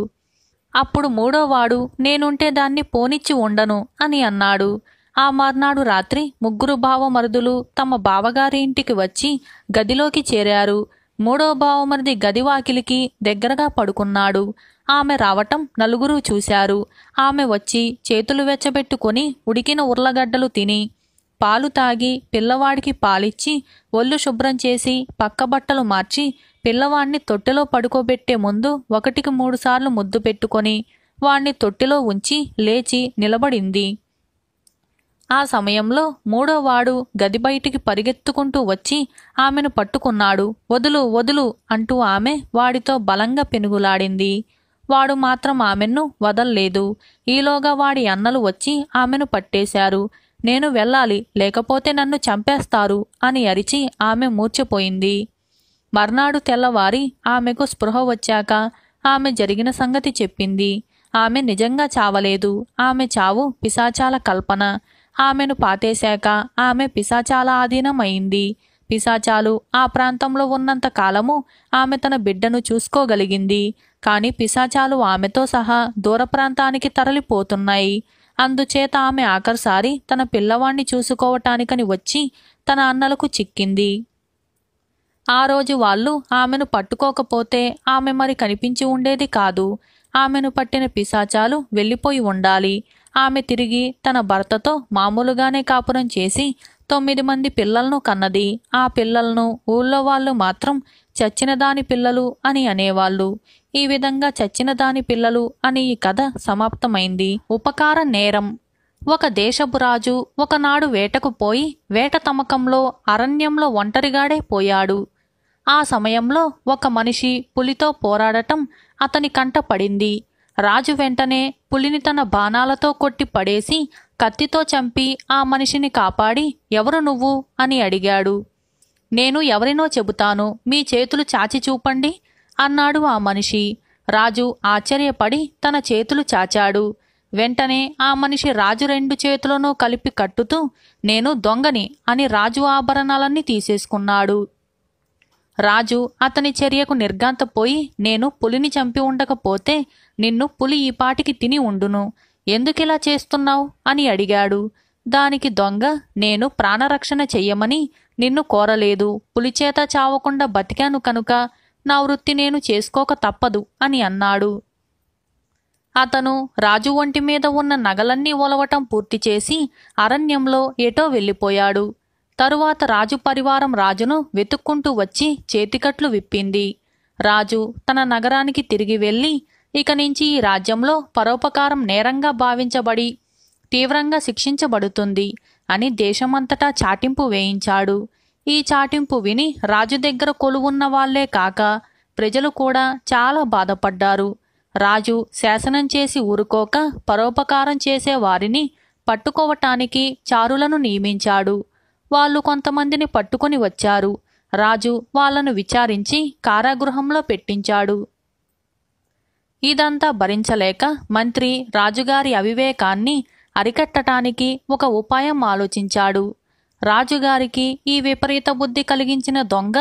అప్పుడు మూడోవాడు నేనుంటే దాన్ని పోనిచ్చి ఉండను అని అన్నాడు. ఆ మర్నాడు రాత్రి 3 బావమరుదులు తమ బావగారి ఇంటికి వచ్చి గదిలోకి చేరారు. మూడో బావమరిది గదివాకిలికి దగ్గరగా పడుకున్నాడు. ఆమె రావటం నలుగురూ చూశారు. ఆమె వచ్చి చేతులు వెచ్చబెట్టుకొని ఉడికిన ఉర్లగడ్డలు తిని పాలు తాగి పిల్లవాడికి పాలిచ్చి ఒళ్ళు శుభ్రం చేసి పక్కబట్టలు మార్చి పిల్లవాణ్ణి తొట్టెలో పడుకోబెట్టే ముందు 1కి 3 సార్లు ముద్దు పెట్టుకొని వాణ్ణి తొట్టెలో ఉంచి లేచి నిలబడింది. ఆ సమయంలో మూడోవాడు గది బయటికి పరిగెత్తుకుంటూ వచ్చి ఆమెను పట్టుకున్నాడు. వదులు వదులు అంటూ ఆమె వాడితో బలంగా పెనుగులాడింది. వాడు మాత్రం ఆమెను వదల్లేదు. ఈలోగా వాడి అన్నలు వచ్చి ఆమెను పట్టేశారు. నేను వెళ్ళాలి, లేకపోతే నన్ను చంపేస్తారు అని అరిచి ఆమె మూర్ఛపోయింది. మర్నాడు తెల్లవారి ఆమెకు స్పృహ వచ్చాక ఆమె జరిగిన సంగతి చెప్పింది. ఆమె నిజంగా చావలేదు. ఆమె చావు పిశాచాల కల్పన. ఆమెను పాతేశాక ఆమె పిశాచాల ఆధీనం అయింది. పిశాచాలు ఆ ప్రాంతంలో ఉన్నంత కాలము ఆమె తన బిడ్డను చూసుకోగలిగింది. కాని పిశాచాలు ఆమెతో సహా దూర ప్రాంతానికి తరలిపోతున్నాయి. అందుచేత ఆమె ఆఖరిసారి తన పిల్లవాణ్ణి చూసుకోవటానికని వచ్చి తన అన్నలకు చిక్కింది. ఆ రోజు వాళ్ళు ఆమెను పట్టుకోకపోతే ఆమె మరి కనిపించి ఉండేది కాదు. ఆమెను పట్టిన పిశాచాలు వెళ్ళిపోయి ఉండాలి. ఆమె తిరిగి తన భర్తతో మామూలుగానే కాపురం చేసి 9 మంది పిల్లలను కన్నది. ఆ పిల్లలను ఊళ్ళో వాళ్ళు మాత్రం చచ్చిన దాని పిల్లలు అని అనేవాళ్ళు. ఈ విధంగా చచ్చిన దాని పిల్లలు అని ఈ కథ సమాప్తమైంది. ఉపకార నేరం. ఒక దేశపు రాజు ఒకనాడు వేటకు పోయి వేట తమకంలో అరణ్యంలో ఒంటరిగాడే పోయాడు. ఆ సమయంలో ఒక మనిషి పులితో పోరాడటం అతని కంట పడింది. రాజు వెంటనే పులిని తన బాణాలతో కొట్టి పడేసి కత్తితో చంపి ఆ మనిషిని కాపాడి ఎవరు నువ్వు అని అడిగాడు. నేను ఎవరినో చెబుతాను, మీ చేతులు చాచి చూపండి అన్నాడు ఆ మనిషి. రాజు ఆశ్చర్యపడి తన చేతులు చాచాడు. వెంటనే ఆ మనిషి రాజు 2 చేతులను కలిపి కట్టుతూ, నేను దొంగని అని రాజు ఆభరణాలన్నీ తీసేసుకున్నాడు. రాజు అతని చర్యకు నిర్ఘాంతపోయి, నేను పులిని చంపి ఉండకపోతే నిన్ను పులి ఈపాటికి తిని ఉండును, ఎందుకిలా చేస్తున్నావు అని అడిగాడు. దానికి దొంగ, నేను ప్రాణరక్షణ చెయ్యమని నిన్ను కోరలేదు, పులిచేత చావకుండా బతికాను కనుక నా వృత్తి నేను చేసుకోక తప్పదు అని అన్నాడు. అతను రాజు ఒంటి మీద ఉన్న నగలన్నీ ఒలవటం పూర్తి చేసి అరణ్యంలో ఎటో వెళ్ళిపోయాడు. తరువాత రాజు పరివారం రాజును వెతుక్కుంటూ వచ్చి చేతికట్లు విప్పింది. రాజు తన నగరానికి తిరిగి వెళ్ళి, ఇక నుంచి ఈ రాజ్యంలో పరోపకారం నేరంగా భావించబడి తీవ్రంగా శిక్షించబడుతుంది అని దేశమంతటా చాటింపు వేయించాడు. ఈ చాటింపు విని రాజు దగ్గర కొలువున్న వాళ్లే కాక ప్రజలు కూడా చాలా బాధపడ్డారు. రాజు శాసనం చేసి ఊరుకోక పరోపకారం చేసే వారిని పట్టుకోవటానికి చారులను నియమించాడు. వాళ్ళు కొంతమందిని పట్టుకొని వచ్చారు. రాజు వాళ్లను విచారించి కారాగృహంలో పెట్టించాడు. ఇదంతా భరించలేక మంత్రి రాజుగారి అవివేకాన్ని అరికట్టటానికి ఒక ఉపాయం ఆలోచించాడు. రాజుగారికి ఈ విపరీత బుద్ధి కలిగించిన దొంగ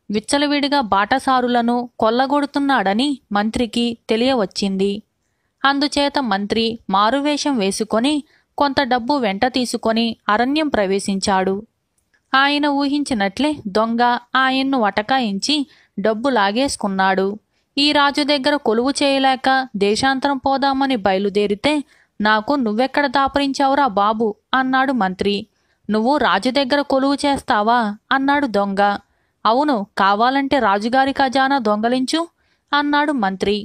విచ్చలవిడిగా బాటసారులను కొల్లగొడుతున్నాడని మంత్రికి తెలియవచ్చింది. అందుచేత మంత్రి మారువేషం వేసుకొని కొంత డబ్బు వెంట తీసుకొని అరణ్యం ప్రవేశించాడు. ఆయన ఊహించినట్లే దొంగ ఆయన్ను వటకాయించి డబ్బు లాగేసుకున్నాడు. ఈ రాజు దగ్గర కొలువు చేయలేక దేశాంతరం పోదామని బయలుదేరితే నాకు నువ్వెక్కడ దాపరించావురా బాబు అన్నాడు మంత్రి. నువ్వు రాజు దగ్గర కొలువు చేస్తావా అన్నాడు దొంగ. అవును, కావాలంటే రాజుగారి ఖజానా దొంగలించు అన్నాడు మంత్రి.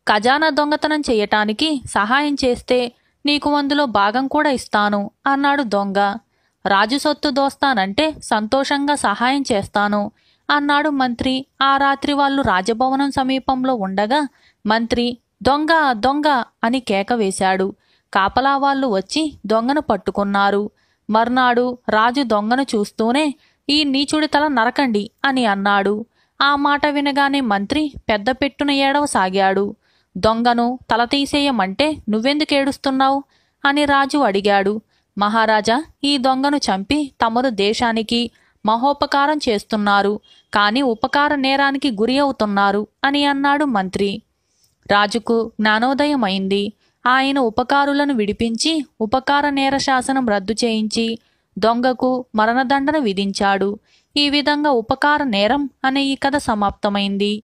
ఖజానా దొంగతనం చెయ్యటానికి సహాయం చేస్తే నీకు అందులో భాగం కూడా ఇస్తాను అన్నాడు దొంగ. రాజు సొత్తు దోస్తానంటే సంతోషంగా సహాయం చేస్తాను అన్నాడు మంత్రి. ఆ రాత్రి వాళ్ళు రాజభవనం సమీపంలో ఉండగా మంత్రి దొంగ దొంగ అని కేక వేశాడు. కాపలా వాళ్ళు వచ్చి దొంగను పట్టుకున్నారు. మర్నాడు రాజు దొంగను చూస్తూనే, ఈ నీచుడి తల నరకండి అని అన్నాడు. ఆ మాట వినగానే మంత్రి పెద్ద పెట్టున ఏడవసాగాడు. దొంగను తల తీసేయమంటే నువ్వెందుకేడుస్తున్నావు అని రాజు అడిగాడు. మహారాజా, ఈ దొంగను చంపి తమరు దేశానికి మహోపకారం చేస్తున్నారు, కాని ఉపకార నేరానికి గురి అవుతున్నారు అని అన్నాడు మంత్రి. రాజుకు జ్ఞానోదయమైంది. ఆయన ఉపకారులను విడిపించి ఉపకార నేర శాసనం రద్దు చేయించి దొంగకు మరణదండన విధించాడు. ఈ విధంగా ఉపకార నేరం అనే ఈ కథ సమాప్తమైంది.